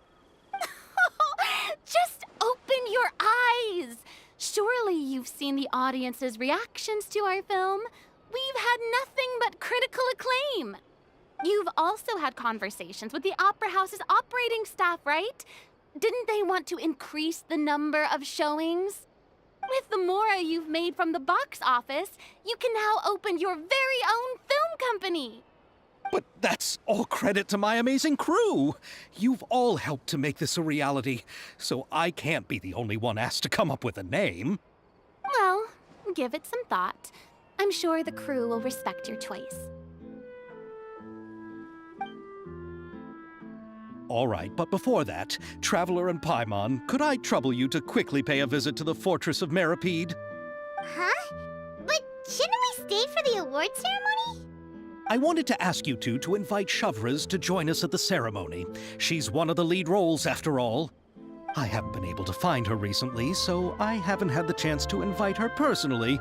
Just open your eyes! Surely you've seen the audience's reactions to our film. We've had nothing but critical acclaim. You've also had conversations with the Opera House's operating staff, right? Didn't they want to increase the number of showings? With the mora you've made from the box office, you can now open your very own film company. But that's all credit to my amazing crew. You've all helped to make this a reality, so I can't be the only one asked to come up with a name. Well, give it some thought. I'm sure the crew will respect your choice. All right, but before that, Traveler and Paimon, could I trouble you to quickly pay a visit to the Fortress of Meripede? Huh? But shouldn't we stay for the award ceremony? I wanted to ask you two to invite Shavraz to join us at the ceremony. She's one of the lead roles, after all. I haven't been able to find her recently, so I haven't had the chance to invite her personally.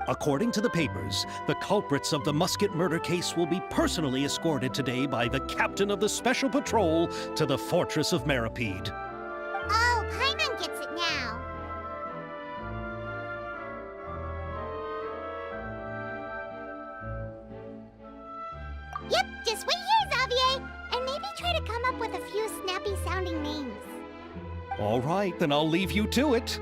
According to the papers, the culprits of the musket murder case will be personally escorted today by the captain of the Special Patrol to the Fortress of Meripede. Oh, Paimon gets it now. Yep, just wait here, Xavier, and maybe try to come up with a few snappy-sounding names. All right, then I'll leave you to it.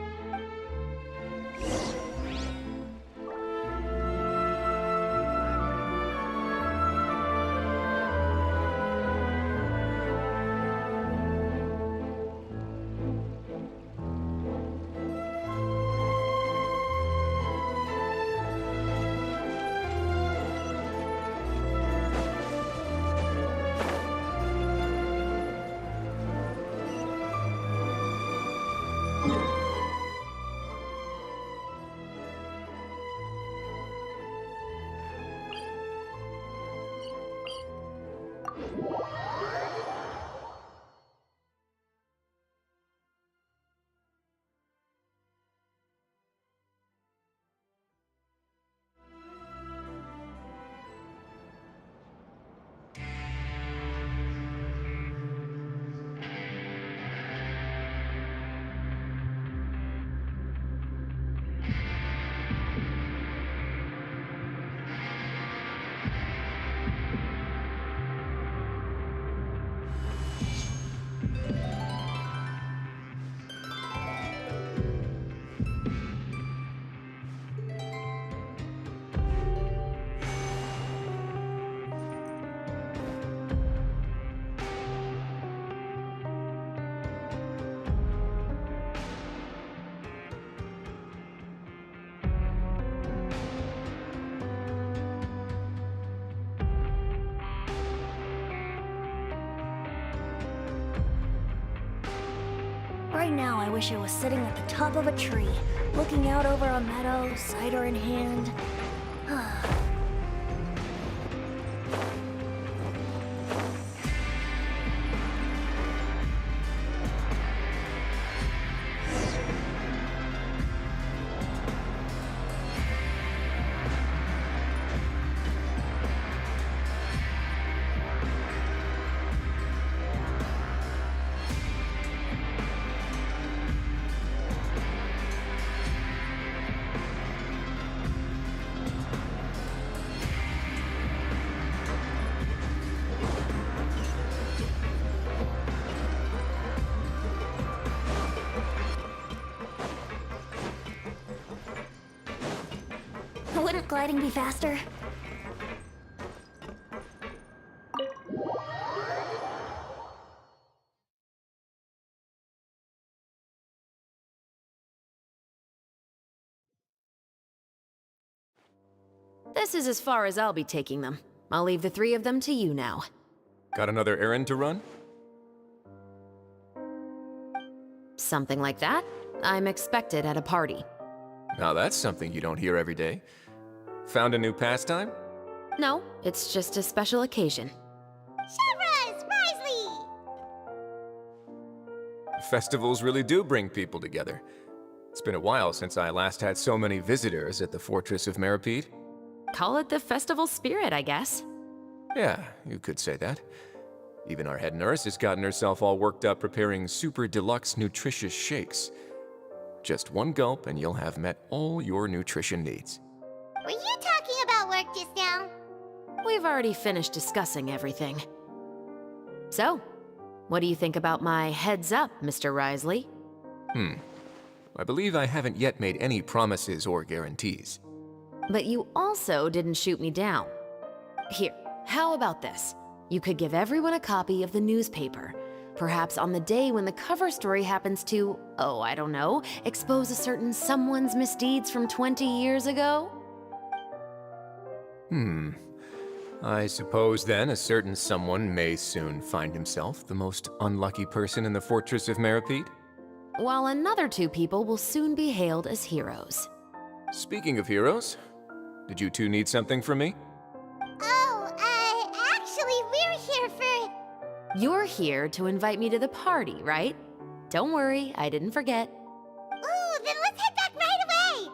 Right now, I wish I was sitting at the top of a tree, looking out over a meadow, cider in hand. Wouldn't gliding be faster? This is as far as I'll be taking them. I'll leave the three of them to you now. Got another errand to run? Something like that. I'm expected at a party. Now that's something you don't hear every day. Found a new pastime? No, it's just a special occasion. Shavras! Risley! Festivals really do bring people together. It's been a while since I last had so many visitors at the Fortress of Meripede. Call it the festival spirit, I guess. Yeah, you could say that. Even our head nurse has gotten herself all worked up preparing super deluxe nutritious shakes. Just one gulp and you'll have met all your nutrition needs. Were you talking about work just now? We've already finished discussing everything. So, what do you think about my heads up, Mr. Risley? I believe I haven't yet made any promises or guarantees. But you also didn't shoot me down. Here, how about this? You could give everyone a copy of the newspaper. Perhaps on the day when the cover story happens to, oh, I don't know, expose a certain someone's misdeeds from 20 years ago? I suppose then a certain someone may soon find himself the most unlucky person in the Fortress of Meripede? While another 2 people will soon be hailed as heroes. Speaking of heroes, did you two need something from me? Actually, we're here for... You're here to invite me to the party, right? Don't worry, I didn't forget. Ooh, then let's head back right away!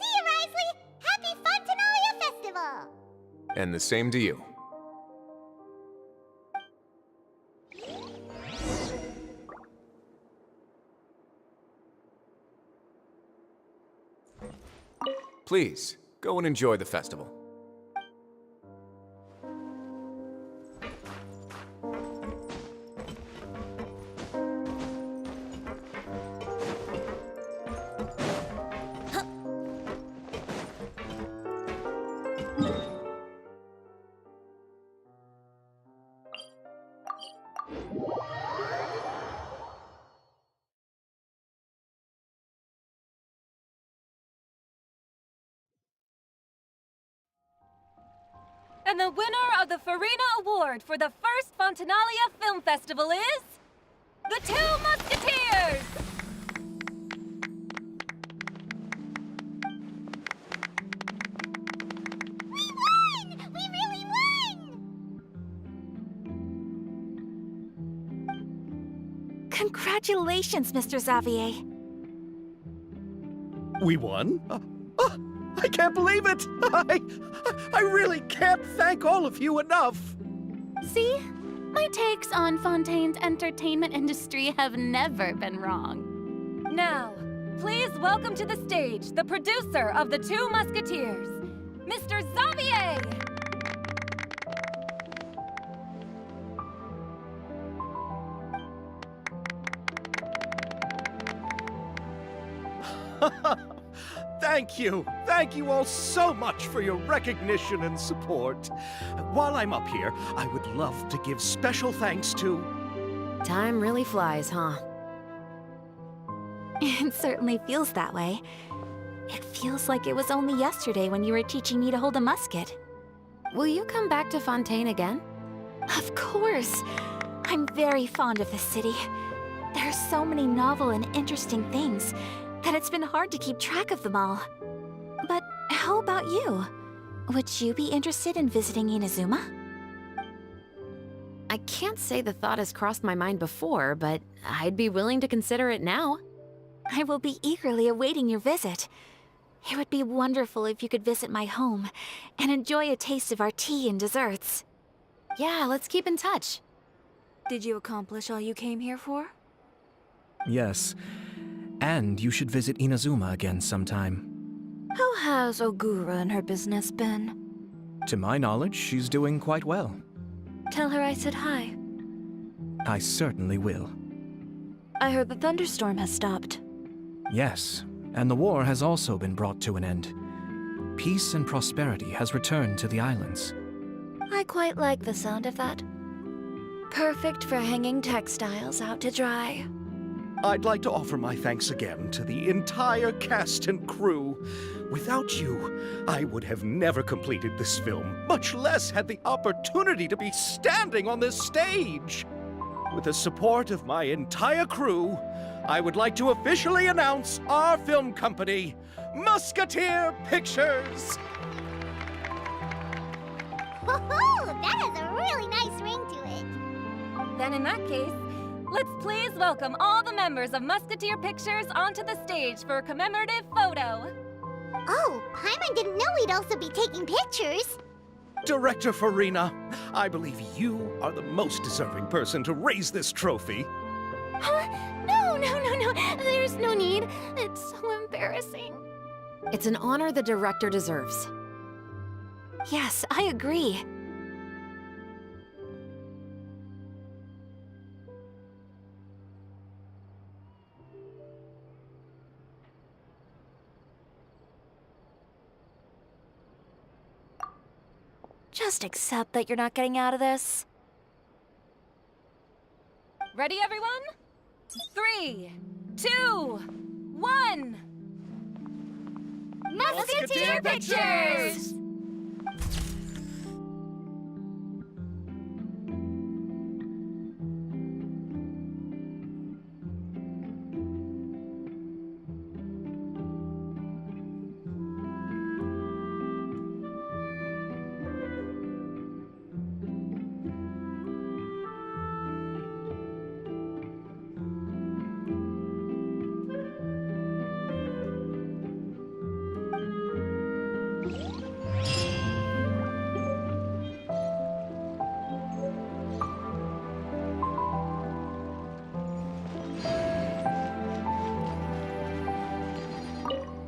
See you, Risley! Happy Fontaine Festival! And the same to you. Please, go and enjoy the festival. And the winner of the Farina Award for the first Fontanalia Film Festival is... The Two Musketeers! We won! We really won! Congratulations, Mr. Xavier. We won? I can't believe it! I really can't thank all of you enough! See? My takes on Fontaine's entertainment industry have never been wrong. Now, please welcome to the stage the producer of The Two Musketeers, Mr. Xavier! Thank you! Thank you all so much for your recognition and support. While I'm up here, I would love to give special thanks to... Time really flies, huh? It certainly feels that way. It feels like it was only yesterday when you were teaching me to hold a musket. Will you come back to Fontaine again? Of course! I'm very fond of this city. There are so many novel and interesting things that it's been hard to keep track of them all. But how about you? Would you be interested in visiting Inazuma? I can't say the thought has crossed my mind before, but I'd be willing to consider it now. I will be eagerly awaiting your visit. It would be wonderful if you could visit my home and enjoy a taste of our tea and desserts. Yeah, let's keep in touch. Did you accomplish all you came here for? Yes. And you should visit Inazuma again sometime. How has Ogura and her business been? To my knowledge, she's doing quite well. Tell her I said hi. I certainly will. I heard the thunderstorm has stopped. Yes, and the war has also been brought to an end. Peace and prosperity has returned to the islands. I quite like the sound of that. Perfect for hanging textiles out to dry. I'd like to offer my thanks again to the entire cast and crew. Without you, I would have never completed this film, much less had the opportunity to be standing on this stage. With the support of my entire crew, I would like to officially announce our film company, Musketeer Pictures. That has a really nice ring to it. Then in that case, let's please welcome all the members of Musketeer Pictures onto the stage for a commemorative photo. Oh, Paimon didn't know we'd also be taking pictures. Director Farina, I believe you are the most deserving person to raise this trophy. No, there's no need. It's so embarrassing. It's an honor the director deserves. Yes, I agree. Just accept that you're not getting out of this. Ready, everyone? 3, 2, 1. Musketeer Pictures!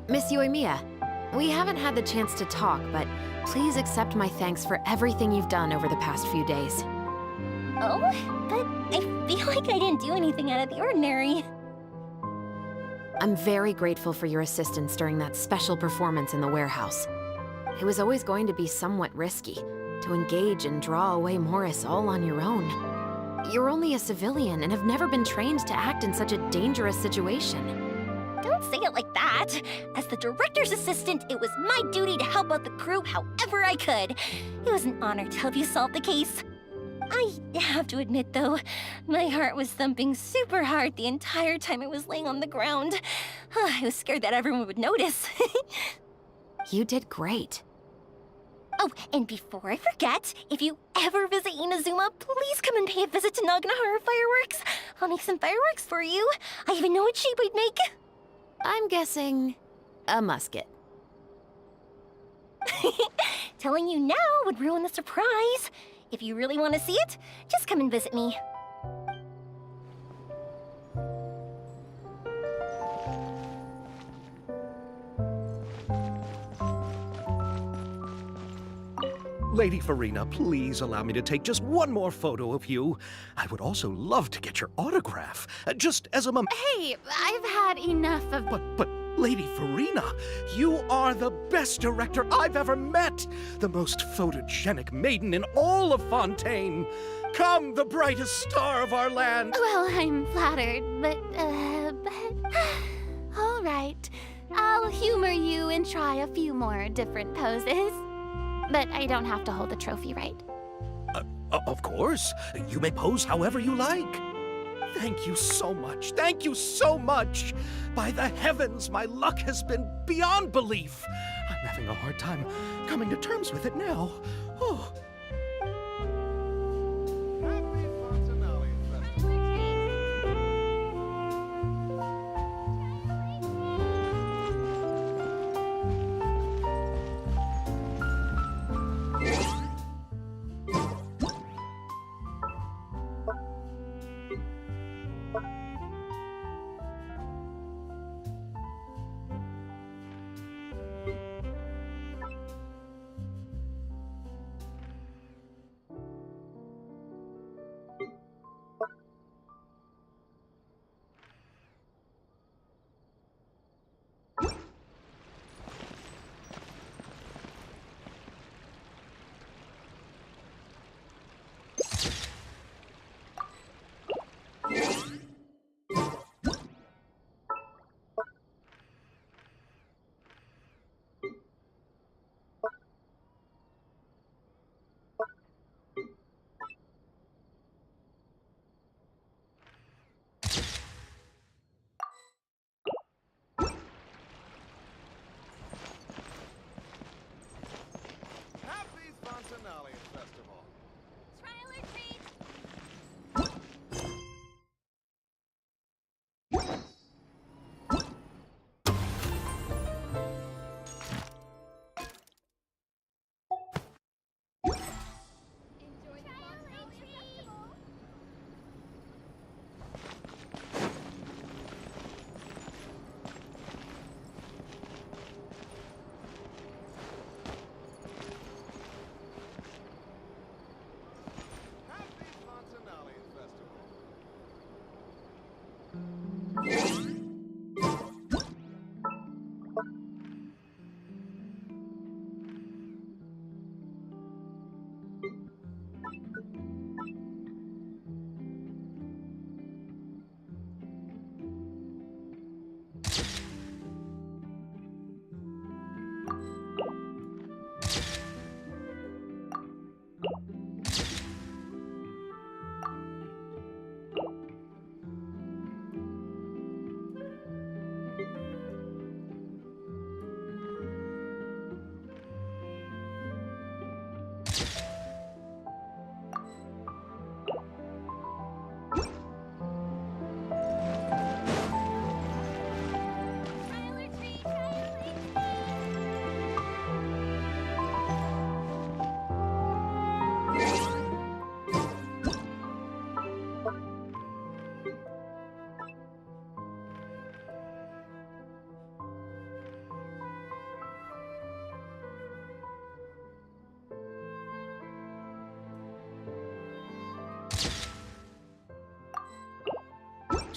Miss Yoimiya, we haven't had the chance to talk, but please accept my thanks for everything you've done over the past few days. Oh, but I feel like I didn't do anything out of the ordinary. I'm very grateful for your assistance during that special performance in the warehouse. It was always going to be somewhat risky, to engage and draw away Morris all on your own. You're only a civilian and have never been trained to act in such a dangerous situation. Don't say it like that. As the director's assistant, it was my duty to help out the crew however I could. It was an honor to help you solve the case. I have to admit, though, my heart was thumping super hard the entire time I was laying on the ground. I was scared that everyone would notice. You did great. Oh, and before I forget, if you ever visit Inazuma, please come and pay a visit to Naganohara Fireworks. I'll make some fireworks for you. I even know what shape we'd make. I'm guessing a musket. Telling you now would ruin the surprise. If you really want to see it, just come and visit me. Lady Farina, please allow me to take just one more photo of you. I would also love to get your autograph, just as a Hey, I've had enough of... But, Lady Farina, you are the best director I've ever met! The most photogenic maiden in all of Fontaine! Come, the brightest star of our land! Well, I'm flattered, but... All right. I'll humor you and try a few more different poses. But I don't have to hold the trophy, right? Of course. You may pose however you like. Thank you so much. Thank you so much. By the heavens, my luck has been beyond belief. I'm having a hard time coming to terms with it now. Oh.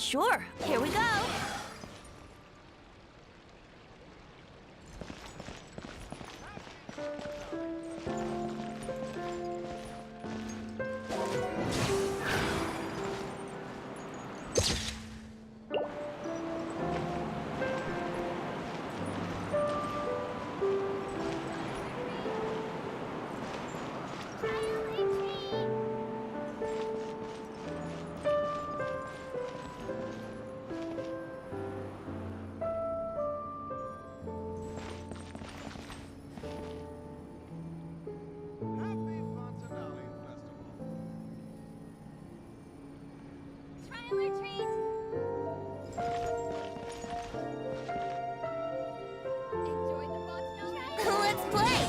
Sure, here we go. Let's play!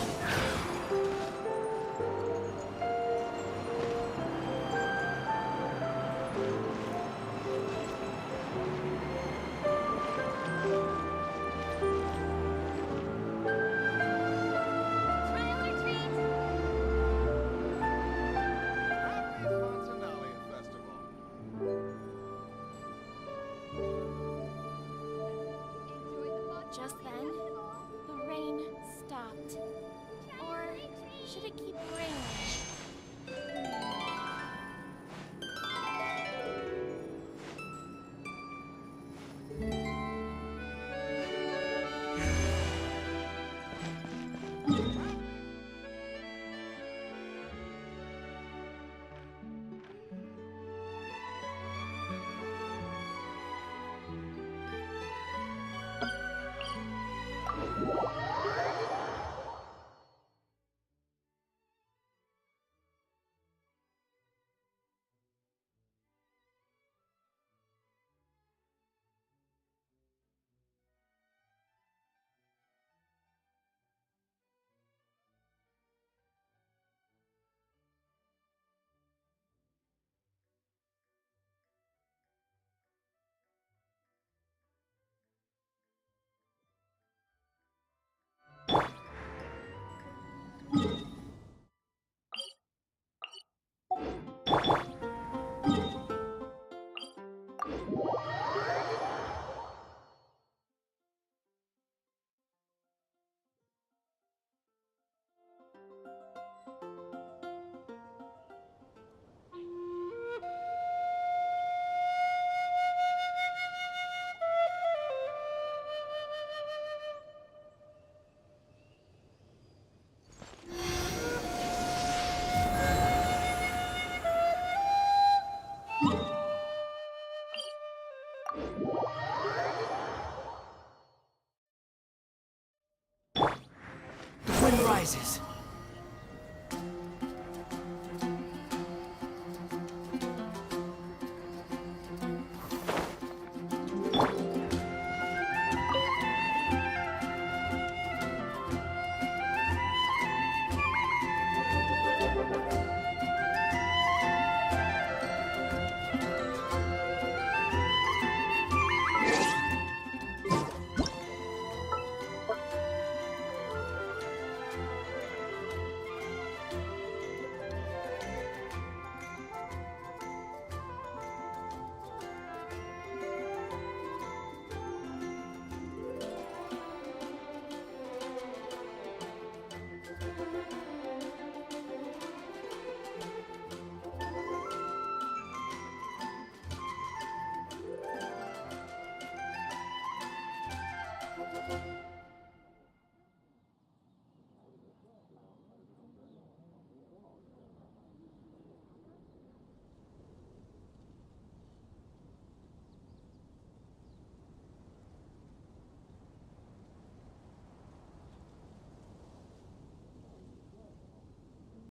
Just then, the rain stopped. Or should it keep raining? The wind rises.